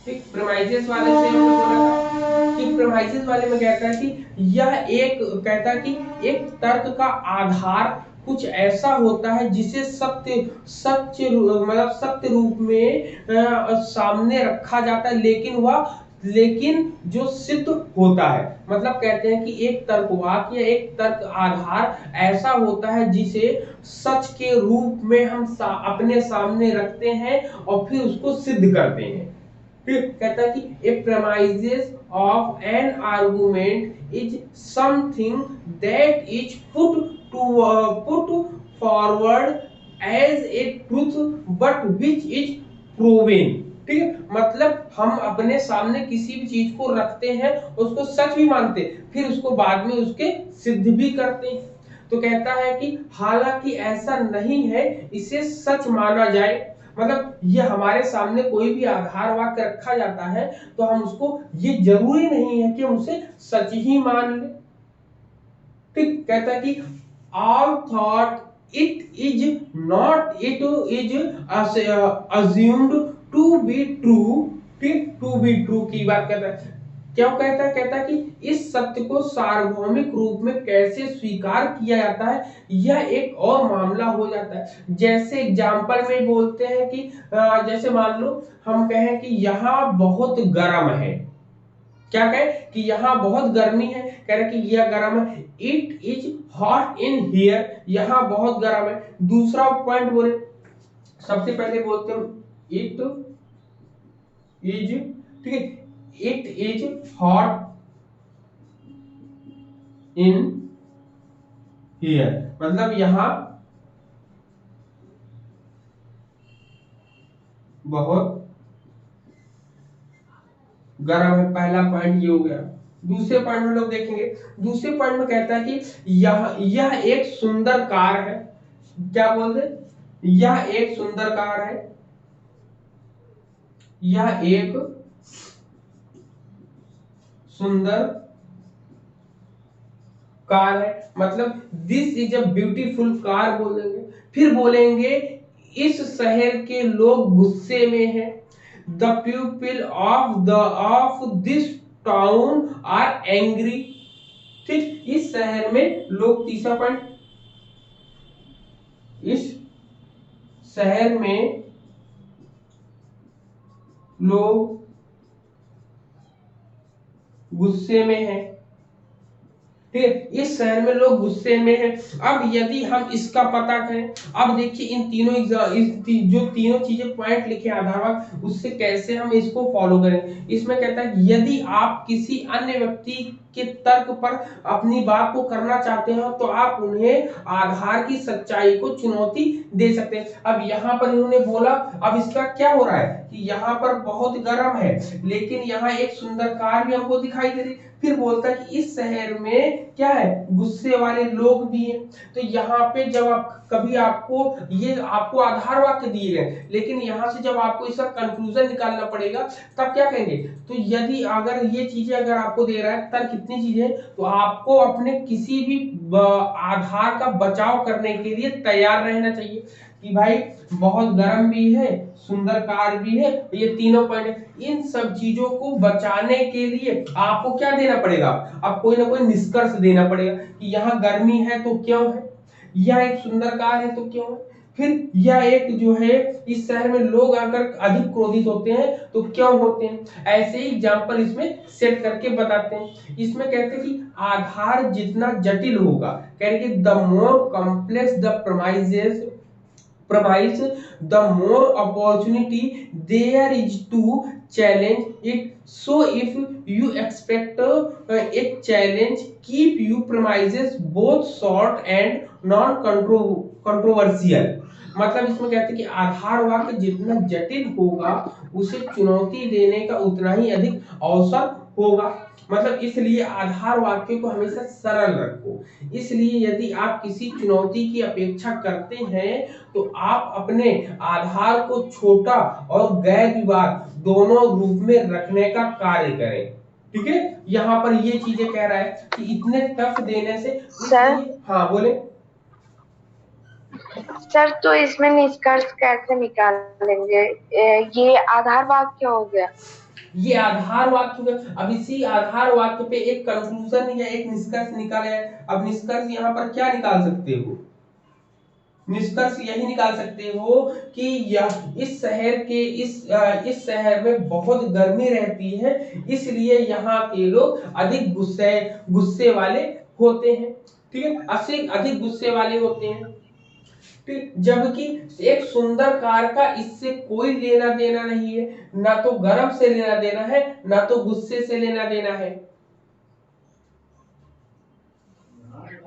ठीक, प्रीमाइसेस वाले से हमने बोला था कि प्रीमाइसेस वाले में कहता है कि यह एक कहता है कि एक तर्क का आधार कुछ ऐसा होता है जिसे सत्य मतलब सत्य रूप में सामने रखा जाता है, लेकिन जो सिद्ध होता है, मतलब कहते हैं कि एक तर्कवाक या एक तर्क आधार ऐसा होता है जिसे सच के रूप में हम अपने सामने रखते हैं और फिर उसको सिद्ध करते हैं। फिर कहता है कि a premises of an argument is something that is put forward as a truth but which is proven. ठीक है, मतलब हम अपने सामने किसी भी चीज को रखते हैं, उसको सच भी मानते हैं, फिर उसको बाद में उसके सिद्ध भी करते हैं। तो कहता है कि हालांकि ऐसा नहीं है इसे सच माना जाए, मतलब ये हमारे सामने कोई भी आधार वाक्य रखा जाता है तो हम उसको, ये जरूरी नहीं है कि हम उसे सच ही मान ले। ठीक, कहता है कि all thought it is not it is assumed to be true। ठीक, टू बी ट्रू की बात करता है। क्या कहता है? कहता है कि इस सत्य को सार्वभौमिक रूप में कैसे स्वीकार किया जाता है, यह एक और मामला हो जाता है। जैसे एग्जांपल में बोलते हैं कि जैसे मान लो हम कहें कि यहाँ बहुत गर्म है, क्या कहें कि यहाँ बहुत गर्मी है, कह रहे कि यह गर्म है, it is hot in here, यहाँ बहुत गर्म है। दूसरा पॉइंट बोले, सबसे पहले बोलते हैं इट इज, ठीक है, it is hot in here, मतलब यहां बहुत गर्म है। पहला पॉइंट ये हो गया। दूसरे पॉइंट में लोग देखेंगे, दूसरे पॉइंट में कहता है कि यह एक सुंदर कार है। क्या बोलते? यह एक सुंदर कार है, यह एक सुंदर कार है, मतलब this is a beautiful car बोलेंगे। फिर बोलेंगे इस शहर के लोग गुस्से में हैं, the people of this town are angry. ठीक, इस शहर में लोग, तीसरा पॉइंट, इस शहर में लोग गुस्से में हैं। ठीक है, इस शहर में लोग गुस्से में हैं। अब यदि हम इसका पता करें, अब देखिए इन तीनों जो तीनों चीजें पॉइंट लिखे आधार उससे कैसे हम इसको फॉलो करें। इसमें कहता है यदि आप किसी अन्य व्यक्ति के तर्क पर अपनी बात को करना चाहते हो तो आप उन्हें आधार की सच्चाई को चुनौती दे सकते हैं। अब यहाँ पर इन्होंने बोला, अब इसका क्या हो रहा है कि यहाँ पर बहुत गर्म है लेकिन यहाँ एक सुंदर कार भी हमको दिखाई दे रही। फिर बोलता है कि इस शहर में क्या है, गुस्से वाले लोग भी हैं। तो यहाँ पे जब आप कभी आपको आधार वाक्य दिए गए, लेकिन यहाँ से जब आपको इसका कंक्लूजन निकालना पड़ेगा तब क्या कहेंगे, तो यदि अगर ये चीजें अगर आपको दे रहा है तर्क कितनी चीजें, तो आपको अपने किसी भी आधार का बचाव करने के लिए तैयार रहना चाहिए कि भाई बहुत गर्म भी है, सुंदर कार भी है, ये तीनों पॉइंट। इन सब चीजों को बचाने के लिए आपको क्या देना पड़ेगा, अब कोई ना कोई निष्कर्ष देना पड़ेगा कि यहाँ गर्मी है तो क्यों है, यह एक सुंदर कार है तो क्यों है। फिर यह एक जो है इस शहर में लोग आकर अधिक क्रोधित होते हैं, तो क्यों होते हैं, ऐसे ही एग्जाम्पल इसमें सेट करके बताते हैं। इसमें कहते हैं कि आधार जितना जटिल होगा, कह रहे कि the more complex the provides the more opportunity there is to challenge it. So if you expect a challenge, keep you premises both short and non controversial। मतलब इसमें कहते हैं कि आधार वाक्य जितना जटिल होगा उसे चुनौती देने का उतना ही अधिक अवसर होगा। मतलब इसलिए आधार वाक्य को हमेशा सरल रखो। इसलिए यदि आप किसी चुनौती की अपेक्षा करते हैं तो आप अपने आधार को छोटा और गैर विवाद दोनों रूप में रखने का कार्य करें। ठीक है, यहाँ पर ये चीजें कह रहा है कि इतने टफ देने से, इसलिए हाँ बोले सर। तो इसमें निष्कर्ष कैसे निकालेंगे? ये आधार वाक्य हो गया, ये आधार वाक्य। अब इसी आधार वाक्य पे एक कंक्लूजन या एक निष्कर्ष निकाले। अब निष्कर्ष यहाँ पर क्या निकाल सकते हो, निष्कर्ष यही निकाल सकते हो कि यह इस शहर के इस शहर में बहुत गर्मी रहती है, इसलिए यहाँ के लोग अधिक गुस्से वाले होते हैं। ठीक है, अधिक गुस्से वाले होते हैं। ठीक, जबकि एक सुंदर कार का इससे कोई लेना देना नहीं है, ना तो गर्म से लेना देना है, ना तो गुस्से से लेना देना है।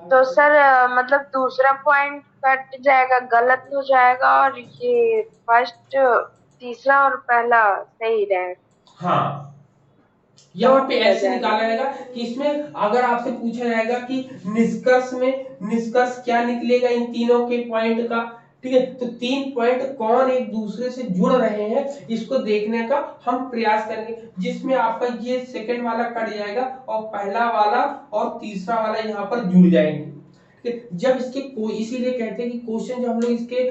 तो सर मतलब दूसरा पॉइंट कट जाएगा, गलत हो जाएगा, और ये फर्स्ट तीसरा और पहला सही रहेगा। हाँ, यहाँ पे ऐसे निकाला जाएगा कि इसमें अगर आपसे पूछा जाएगा कि निष्कर्ष क्या निकलेगा इन तीनों के पॉइंट का। ठीक है, तो 3 पॉइंट कौन एक दूसरे से जुड़ रहे हैं इसको देखने का हम प्रयास करेंगे, जिसमें आपका ये सेकंड वाला कट जाएगा और पहला वाला और तीसरा वाला यहाँ पर जुड़ जाएंगे। जब इसके इसीलिए कहते हैं कि क्वेश्चन जब हम लोग इसके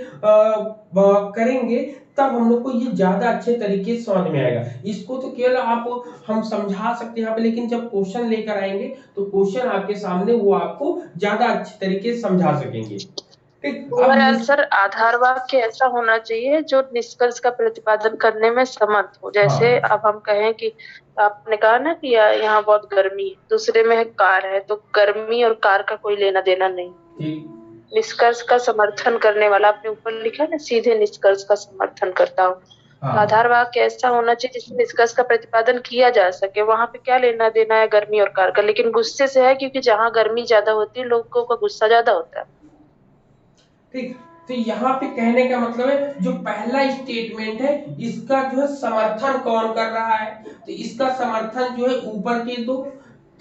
करेंगे तब हम लोग को ये ज्यादा अच्छे तरीके से समझ में आएगा। इसको तो केवल हम समझा सकते हैं यहाँ पे, लेकिन जब क्वेश्चन लेकर आएंगे तो क्वेश्चन आपके सामने वो आपको ज्यादा अच्छे तरीके से समझा सकेंगे। ओवरऑल सर आधार वाक्य ऐसा होना चाहिए जो निष्कर्ष का प्रतिपादन करने में समर्थ हो। जैसे हाँ। अब हम कहें कि आपने कहा ना कि यहाँ बहुत गर्मी है, दूसरे में कार है, तो गर्मी और कार का कोई लेना देना नहीं। निष्कर्ष का समर्थन करने वाला, आपने ऊपर लिखा ना, सीधे निष्कर्ष का समर्थन करता हूँ। हाँ। आधार वाक्य ऐसा होना चाहिए जिसमें निष्कर्ष का प्रतिपादन किया जा सके। वहां पे क्या लेना देना है गर्मी और कार का, लेकिन गुस्से से है, क्योंकि जहाँ गर्मी ज्यादा होती है लोगों का गुस्सा ज्यादा होता है। ठीक, तो यहाँ पे कहने का मतलब है जो पहला स्टेटमेंट है इसका जो है समर्थन कौन कर रहा है, तो इसका समर्थन जो है ऊपर के दो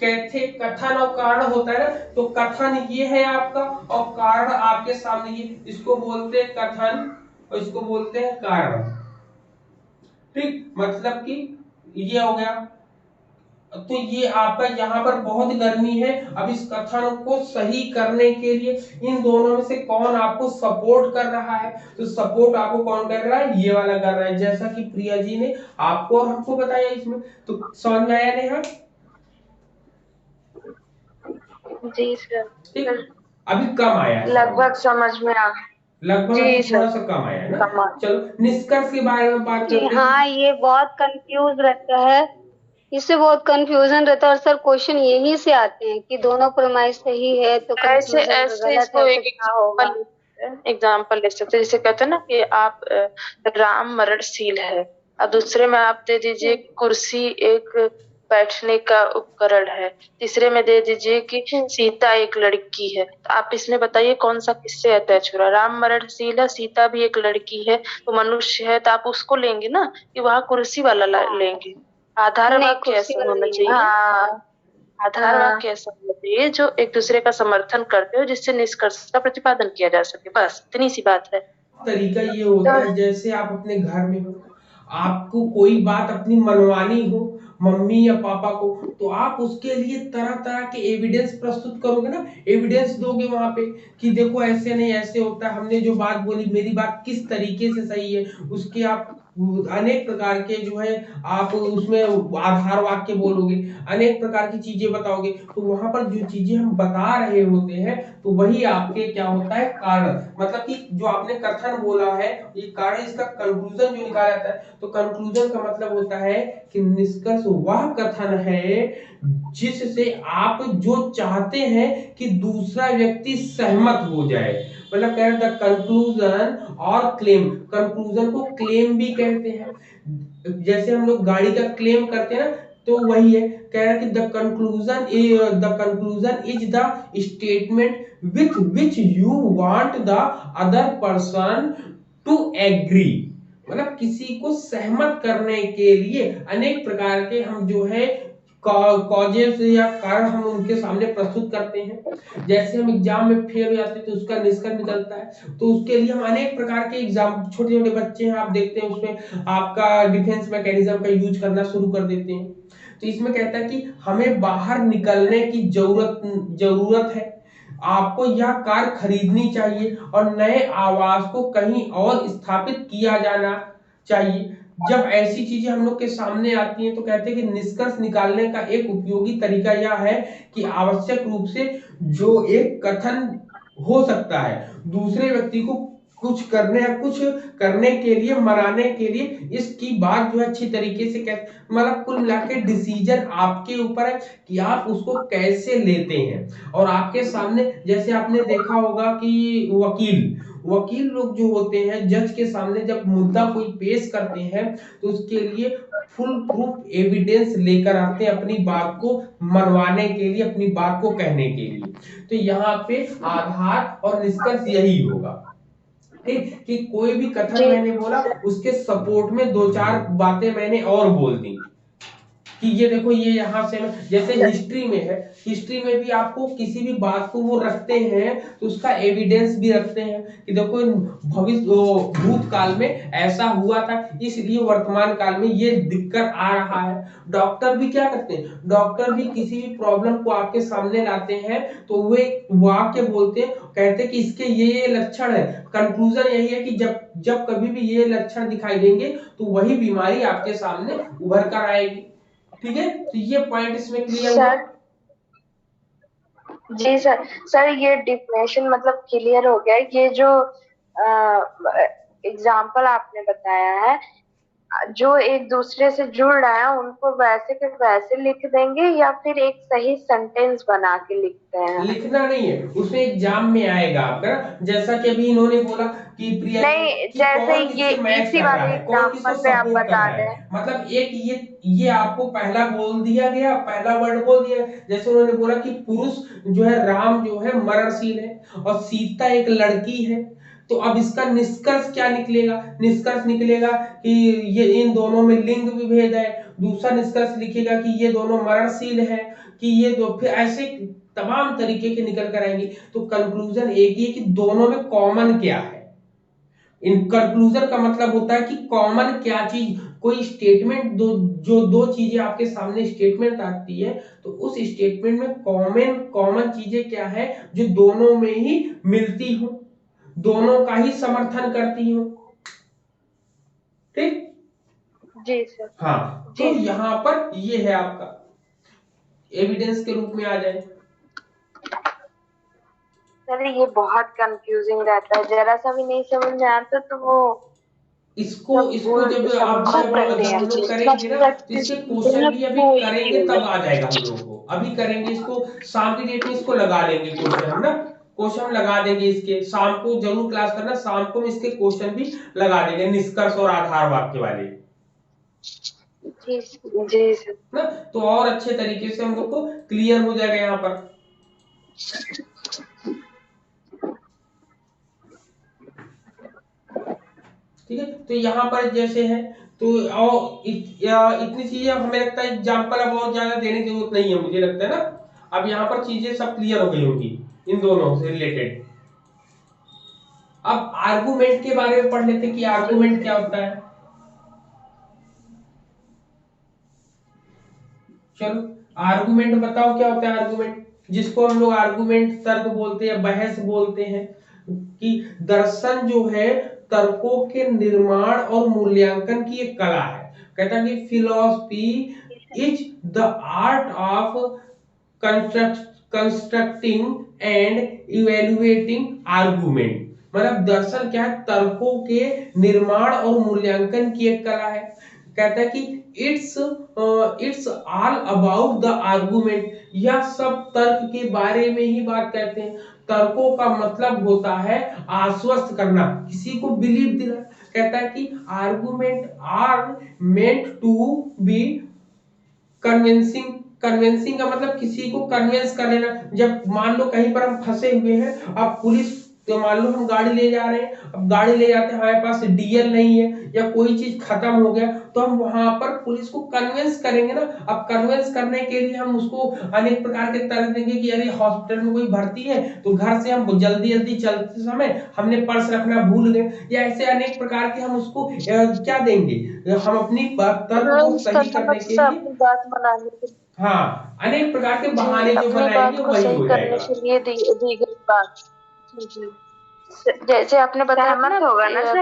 कहते कथन और कारण होता है ना, तो कथन ये है आपका और कारण आपके सामने ये, इसको बोलते हैं कथन और इसको बोलते हैं कारण। ठीक, मतलब कि ये हो गया। तो ये आपका यहाँ पर बहुत गर्मी है, अब इस कथन को सही करने के लिए इन दोनों में से कौन आपको सपोर्ट कर रहा है, तो सपोर्ट आपको कौन कर रहा है, ये वाला कर रहा है, जैसा कि प्रिया जी ने आपको और हमको बताया इसमें। तो समझ में आया नेहा? जी सर। ठीक, अभी कम आया, लगभग समझ में आ गया, लगभग थोड़ा सा कम आया है ना। चलो निष्कर्ष के बारे में बात करते हैं। हाँ, ये बहुत कंफ्यूज रहता है, इससे बहुत कंफ्यूजन रहता है, और सर क्वेश्चन यही से आते हैं कि दोनों प्रमाइस सही है तो ऐसे इसको एक एग्जाम्पल ले सकते हैं। जैसे कहते हैं ना कि आप राम मरणशील है, और दूसरे में आप दे दीजिए कुर्सी एक बैठने का उपकरण है, तीसरे में दे दीजिए कि सीता एक लड़की है। तो आप इसमें बताइए कौन सा किससे अटैच हो रहा है। राम मरणशील है, सीता भी एक लड़की है, तो मनुष्य है, तो आप उसको लेंगे ना कि वहाँ कुर्सी वाला लेंगे। आधार वाक्य ऐसा होना चाहिए। आधार वाक्य ऐसा होना चाहिए जो एक दूसरे का समर्थन करते हो, जिससे निष्कर्ष का प्रतिपादन किया जा सके। बस इतनी सी बात है। तरीका ये होता है जैसे आप अपने घर में हो, आपको कोई बात अपनी मनवानी हो मम्मी या पापा को, तो आप उसके लिए तरह तरह के एविडेंस प्रस्तुत करोगे ना, एविडेंस दोगे वहां पे कि देखो ऐसे नहीं ऐसे होता है, हमने जो बात बोली मेरी बात किस तरीके से सही है, उसके आप अनेक प्रकार के जो है आप उसमें आधार वाक्य बोलोगे, अनेक प्रकार की चीजें बताओगे, तो वहां पर जो चीजें हम बता रहे होते हैं तो वही आपके क्या होता है कारण, मतलब कि जो आपने कथन बोला है ये कारण, इसका कंक्लूजन जो निकाला जाता है, तो कंक्लूजन का मतलब होता है कि निष्कर्ष वह कथन है जिससे आप जो चाहते हैं कि दूसरा व्यक्ति सहमत हो जाए। मतलब कह रहे द कंक्लूजन और क्लेम, कंक्लूजन को क्लेम भी कहते हैं, जैसे हम लोग गाड़ी का क्लेम करते हैं ना, तो वही है, कह रहा है कि the conclusion is the statement with which you want the other person to agree. मतलब किसी को सहमत करने के लिए अनेक प्रकार के हम जो है कॉजेस या कारण हम उनके सामने प्रस्तुत करते हैं। जैसे हम एग्जाम में फेल हो जाते हैं तो उसका निष्कर्ष निकलता है, तो उसके लिए हम अनेक प्रकार के एग्जाम, छोटे छोटे बच्चे हैं आप देखते हैं उसमें आपका डिफेंस मैकेनिज्म का यूज करना शुरू कर देते हैं। तो इसमें कहता है कि हमें बाहर निकलने की जरूरत है, आपको यह कार खरीदनी चाहिए और नए आवास को कहीं और स्थापित किया जाना चाहिए। जब ऐसी चीजें हम लोग के सामने आती हैं तो कहते हैं कि निष्कर्ष निकालने का एक उपयोगी तरीका यह है कि आवश्यक रूप से जो एक कथन हो सकता है दूसरे व्यक्ति को कुछ करने या कुछ करने के लिए, मनाने के लिए, इसकी बात जो है अच्छी तरीके से मतलब कुल मिला के डिसीजन आपके ऊपर है कि आप उसको कैसे लेते हैं। और आपके सामने जैसे आपने देखा होगा कि वकील लोग जो होते हैं जज के सामने जब मुद्दा कोई पेश करते हैं तो उसके लिए फुल प्रूफ एविडेंस लेकर आते हैं अपनी बात को मनवाने के लिए, अपनी बात को कहने के लिए। तो यहाँ पे आधार और निष्कर्ष यही होगा, ठीक, कि कोई भी कथन जी मैंने बोला उसके सपोर्ट में दो चार बातें मैंने और बोल दी कि ये देखो ये यहाँ से, जैसे हिस्ट्री में है, हिस्ट्री में भी आपको किसी भी बात को वो रखते हैं तो उसका एविडेंस भी रखते हैं कि देखो भविष्य भूतकाल में ऐसा हुआ था इसलिए वर्तमान काल में ये दिक्कत आ रहा है। डॉक्टर भी क्या करते हैं, डॉक्टर भी किसी भी प्रॉब्लम को आपके सामने लाते हैं तो वे वाक्य बोलते हैं, कहते हैं कि इसके ये लक्षण है, कंक्लूजन यही है कि जब जब कभी भी ये लक्षण दिखाई देंगे तो वही बीमारी आपके सामने उभर कर आएगी। ठीक है, तो ये पॉइंट इसमें क्लियर हुआ। सर। जी सर। सर ये डिफिनेशन मतलब क्लियर हो गया। ये जो एग्जाम्पल आपने बताया है, जो एक दूसरे से जुड़ रहा है उनको वैसे के वैसे लिख देंगे या फिर एक सही सेंटेंस बना के लिखते हैं? लिखना नहीं है, उसमें एग्जाम में आएगा आपका, जैसा कि अभी इन्होंने बोला कि प्रिया नहीं, कि जैसे कौन ये किससे मैच इसी कर रहा वाले है, कौन किसको एग्जाम्पल पे आप सपोर्ट कर बता रहा दें। है, मतलब एक ये आपको पहला बोल दिया गया, पहला वर्ड बोल दिया, जैसे उन्होंने बोला कि पुरुष जो है राम जो है मरणशील है और सीता एक लड़की है, तो अब इसका निष्कर्ष क्या निकलेगा, निष्कर्ष निकलेगा कि ये इन दोनों में लिंग विभेद है। दूसरा निष्कर्ष लिखेगा कि ये दोनों मरणशील है, कि ये दो, फिर ऐसे तमाम तरीके के निकल कर आएंगे। तो कंक्लूजन एक ही है कि दोनों में कॉमन क्या है। इन कंक्लूजन का मतलब होता है कि कॉमन क्या चीज, कोई स्टेटमेंट जो दो चीजें आपके सामने स्टेटमेंट आती है तो उस स्टेटमेंट में कॉमन कॉमन चीजें क्या है जो दोनों में ही मिलती हो, दोनों का ही समर्थन करती हो। ठीक, जी सर। हाँ, तो जी सर। यहां पर ये है आपका एविडेंस के रूप में आ जाए। सर ये बहुत कंफ्यूजिंग रहता है, जरा सा भी नहीं समझ में आता तो वो इसको सब इसको भूल जब समझ अब जब करते जब हैं। हम लोग करेंगे ना तो इसके क्वेश्चन भी अभी करेंगे तब आ जाएगा हम लोगों को, अभी करेंगे इसको, शाम की डेट में इसको लगा लेंगे क्वेश्चन हम ना, क्वेश्चन लगा देंगे इसके, शाम को जरूर क्लास करना, शाम को इसके क्वेश्चन भी लगा देंगे निष्कर्ष और आधार वाक्य वाले जी जी सर। ना, तो और अच्छे तरीके से हम लोग को क्लियर हो जाएगा यहाँ पर। ठीक है, तो यहाँ पर जैसे है तो और इतनी चीजें हमें लगता है एग्जाम्पल अब और ज्यादा देने की जरूरत नहीं है, मुझे लगता है ना अब यहाँ पर चीजें सब क्लियर हो गई होंगी इन दोनों से रिलेटेड। अब आर्गुमेंट के बारे में पढ़ लेते कि जी आर्गुमेंट क्या सर। होता है। चलो, आर्गुमेंट बताओ क्या होता है आर्गुमेंट, जिसको हम लोग आर्गुमेंट तर्क बोलते हैं, बहस बोलते हैं। कि दर्शन जो है तर्कों के निर्माण और मूल्यांकन की एक कला है। कहता है कि philosophy is the art of constructing and evaluating argument. मतलब दर्शन क्या है, तर्कों के निर्माण और मूल्यांकन की एक कला है। कहता है कि it's all about the argument, यह सब तर्क के बारे में ही बात कहते हैं। तर्कों का मतलब होता है आश्वस्त करना, किसी को बिलीव दिलाना। कहता है कि argument are meant to be convincing. Convincing का मतलब किसी को कन्विंस कर लेना। जब मान लो कहीं पर हम फंसे हुए हैं, अब पुलिस, तो मान लो हम गाड़ी ले जा रहे हैं, अब गाड़ी ले जाते हैं, हमारे पास डीएल नहीं है या कोई चीज खत्म हो गया, तो हम वहां पर पुलिस को कन्विंस करेंगे ना। अब कन्विंस करने के लिए हम उसको अनेक प्रकार के तर्क देंगे कि अरे हॉस्पिटल में कोई भर्ती है, तो घर से हम जल्दी जल्दी चलते समय हमने पर्स रखना भूल गए, या ऐसे अनेक प्रकार के हम उसको क्या देंगे, हम अपनी तर्क को सही करने के लिए, अपनी बात बनाने के लिए, हाँ, अनेक प्रकार के जी, बहाने जो अपनी बनाएंगे बात को वही सही हो करने जाएगा। के लिए दी गई बात। जी जी। जैसे आपने बताया सहमत ना, होगा ना सर?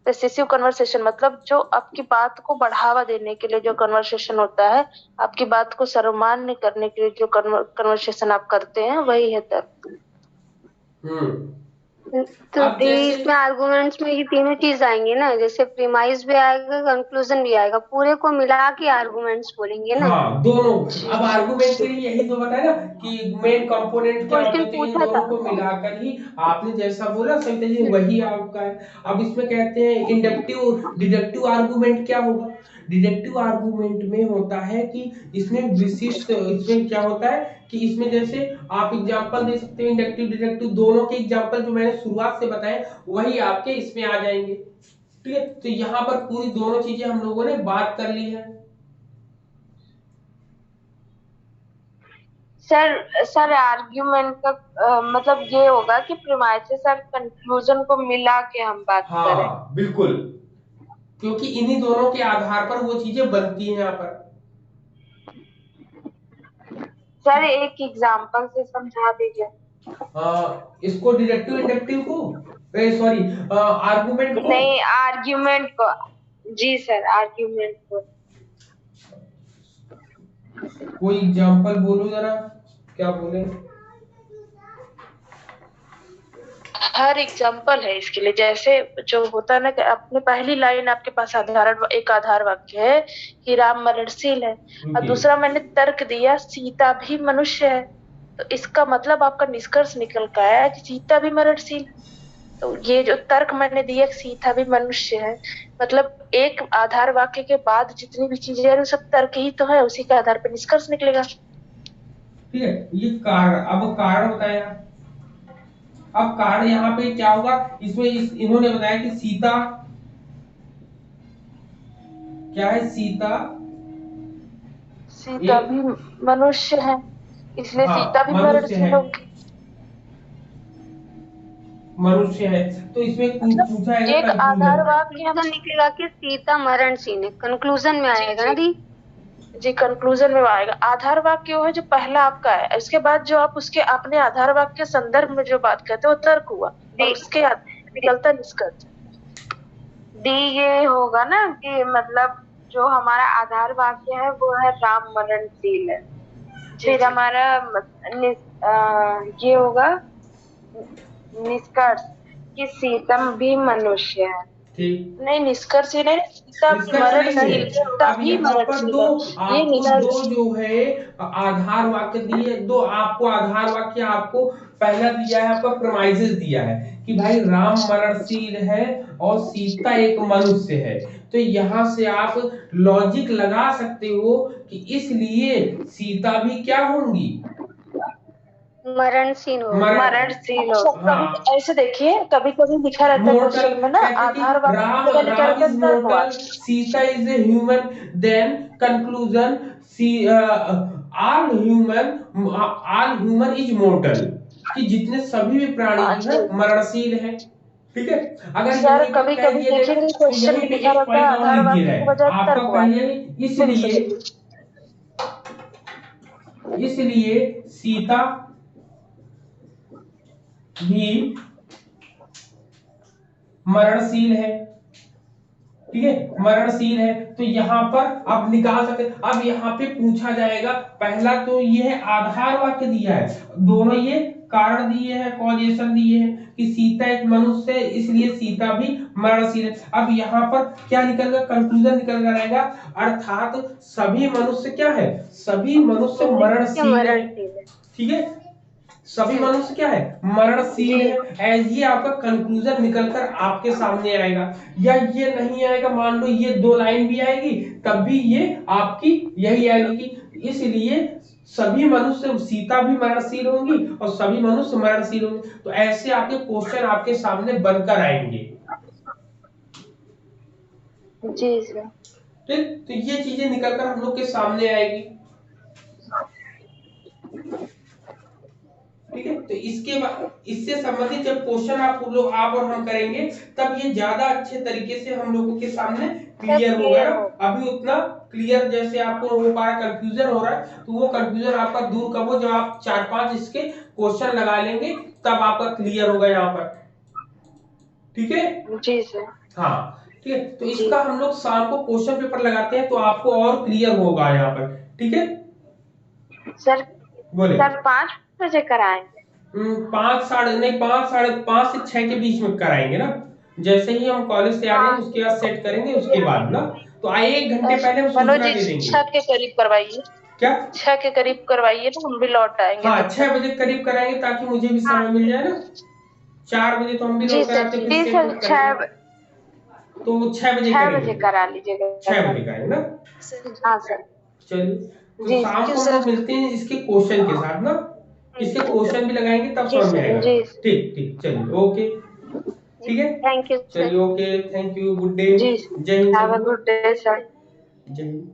प्रेसिसिव कन्वर्सेशन मतलब जो आपकी बात को बढ़ावा देने के लिए जो कन्वर्सेशन होता है, आपकी बात को सर्वमान्य करने के लिए जो कन्वर्सेशन आप करते हैं, वही है तर्क। हम्म। तो अब जैसे इसमें आर्गुमेंट्स में ये तीनों चीज आएंगे ना, जैसे प्रीमाइस भी आएगा, कंक्लूजन भी आएगा, पूरे को मिला के आर्गुमेंट्स बोलेंगे ना। हाँ, दोनों। जी अब जी। आर्गुमेंट के लिए यही तो बताया ना कि मेन कंपोनेंट क्या होते क्वेश्चन हैं, तो इन पूछा दोनों था। को मिलाकर ही आपने जैसा बोला सविता जी वही आपका है। अब इसमें कहते हैं इंडक्टिव डिडक्टिव आर्गुमेंट क्या होगा। डिडक्टिव आर्गुमेंट में होता है कि इसमें विशिष्ट, इसमें क्या होता है कि इसमें जैसे आप एग्जांपल दे सकते हो, इंडक्टिव डिडक्टिव दोनों के एग्जांपल जो मैंने शुरुआत से बताए वही आपके इसमें आ जाएंगे। ठीक है, तो यहाँ पर पूरी दोनों चीजें हम लोगों ने बात कर ली है। सर सर आर्ग्यूमेंट का मतलब ये होगा कि प्रीमाइसेस और कंक्लूजन को मिला के हम बात करें। हाँ बिल्कुल, क्योंकि इन्हीं दोनों के आधार पर वो चीजें बनती हैं यहाँ पर। सर एक एग्जांपल से समझा दीजिए। इसको डिडक्टिव इंडक्टिव को, सॉरी, आर्गुमेंट को। नहीं, आर्ग्यूमेंट को। जी सर, आर्ग्यूमेंट को। कोई एग्जांपल बोलो जरा, क्या बोले। हर एग्जाम्पल है इसके लिए। जैसे जो होता है ना कि अपने पहली लाइन आपके पास साधारण एक आधार वाक्य है कि राम मरणशील है, और रुकिए। दूसरा मैंने तर्क दिया सीता भी मनुष्य है, तो इसका मतलब आपका निष्कर्ष निकल कर आया कि सीता भी मरणशील है। तो ये जो तर्क मैंने दिया कि सीता भी मनुष्य है, मतलब एक आधार वाक्य के बाद जितनी भी चीजें हैं वो सब तर्क ही तो है, उसी के आधार पर निष्कर्ष निकलेगा। ठीक है, ये कारण, अब कारण बताया। अब कारण यहाँ पे क्या होगा, इसमें इन्होंने बताया कि सीता क्या है, सीता सीता एक, भी मनुष्य है, इसलिए सीता हाँ भी मनुष्य है, मरणशील होगी। मनुष्य है, तो इसमें मतलब पूछा है एक आधार कंक्लूजन। वाक्य हम। कंक्लूजन निकलेगा कि सीता मरणशील है, कंक्लूजन में जी आएगा ना जी दी। जी, कंक्लूजन में आएगा। आधार वाक्य वो है जो पहला आपका है, इसके बाद जो आप उसके अपने आधार वाक्य के संदर्भ में जो बात करते हो वो तर्क हुआ, और उसके निकलता निष्कर्ष। डी ये होगा ना कि मतलब जो हमारा आधार वाक्य है वो है राम मरणशील है, फिर हमारा ये होगा निष्कर्ष कि सीतम भी मनुष्य है। ठीक, नहीं, निष्कर्ष ही नहीं, सीता निष्कर्ष नहीं है। मरणशील, सीता अब भी यहाँ पर मरणशील दो, है। ये आपको दो निष्कर्ष। जो है आधार वाक्य दिए, दो आपको आधार वाक्य, आपको पहला दिया है, आपका प्रमाइसेस दिया है कि भाई राम मरणशील है और सीता एक मनुष्य है। तो यहाँ से आप लॉजिक लगा सकते हो कि इसलिए सीता भी क्या होंगी, मरणशील होगी। मरणशील हो। हाँ, कभी ऐसे देखिए, कभी कभी लिखा रहता है मोर्टल। क्वेश्चन में ना, कहते कि आधार वाक्य की राम जगह लिखा राम रहता है इज तर्कवाद। Mortal, Sita is a human, then conclusion C all human is mortal, कि जितने सभी भी प्राणी जो है मरणशील है। ठीक है, अगर सर यहीं पर कभी कह कभी दिया जाएगा देखेंगे तो क्वेश्चन यहीं में पे लिखा एक रहता है पॉइंट और आधार लिख दिया वाक्य की जाए, बजाय आपका तर्कवाद। कहिए इसलिए, इसलिए सीता भी मरणशील है। ठीक है, मरणशील है। तो यहाँ पर आप निकाल सकते। अब यहाँ पे पूछा जाएगा, पहला तो ये है आधार वाक्य दिया है, दोनों ये कारण दिए हैं, कॉजेशन दिए हैं कि सीता एक मनुष्य है इसलिए सीता भी मरणशील है। अब यहाँ पर क्या निकल कर कंक्लूजन निकल कर आएगा, अर्थात सभी मनुष्य क्या है, सभी मनुष्य मरणशील है। ठीक है, सभी मनुष्य क्या है, मरणशील है। ये आपका कंक्लूजन निकलकर आपके सामने आएगा, या ये नहीं आएगा, मान लो ये दो लाइन भी आएगी तब भी ये आपकी यही आएगी कि इसलिए सभी मनुष्य, सीता भी मरणशील होंगी और सभी मनुष्य मरणशील होंगे। तो ऐसे आपके क्वेश्चन आपके सामने बनकर आएंगे। जी सर। तो ये चीजें निकलकर हम लोग के सामने आएगी। ठीक है, तो इसके बाद इससे संबंधित जब क्वेश्चन आप और हम करेंगे तब ये ज्यादा अच्छे तरीके से हम लोगों के सामने क्लियर होगा ना। अभी उतना क्लियर जैसे आपको हो पा रहा, कंफ्यूजन हो रहा है, तो वो कंफ्यूजन आपका दूर कब हो, जब आप 4-5 इसके क्वेश्चन लगा लेंगे तब आपका क्लियर होगा यहाँ पर। ठीक है जी सर। हाँ ठीक है, तो इसका हम लोग शाम को क्वेश्चन पेपर लगाते हैं तो आपको और क्लियर होगा यहाँ पर। ठीक है सर, बोले सर 5 बजे कराएंगे? 5 से 6 के बीच में कराएंगे ना, जैसे ही हम कॉलेज से आ रहे हैं उसके बाद सेट करेंगे, उसके बाद ना तो आए 1 घंटे पहले हम सूचना दे देंगे। 6 के करीब करवाइए। क्या 6 के करीब करवाइए तो हम भी लौट आएंगे। हाँ 6 बजे करीब कराएंगे ताकि मुझे भी समय मिल जाए ना। 4 बजे तो हम भी लौट कर आते हैं, फिर सेट करेंगे तो 6 बजे 6 बजे करा लीजिएगा। 6 बजे करेंगे ना। हाँ सर। चलिए तो शाम को हम मिलते हैं इसके क्वेश्चन के साथ ना, इसके क्वेश्चन भी लगाएंगे तब समझ में आएगा। ठीक ठीक चलिए ओके ठीक है, थैंक यू। चलिए okay, thank you, good day, जय हिंद, have a good day sir. जय हिंद।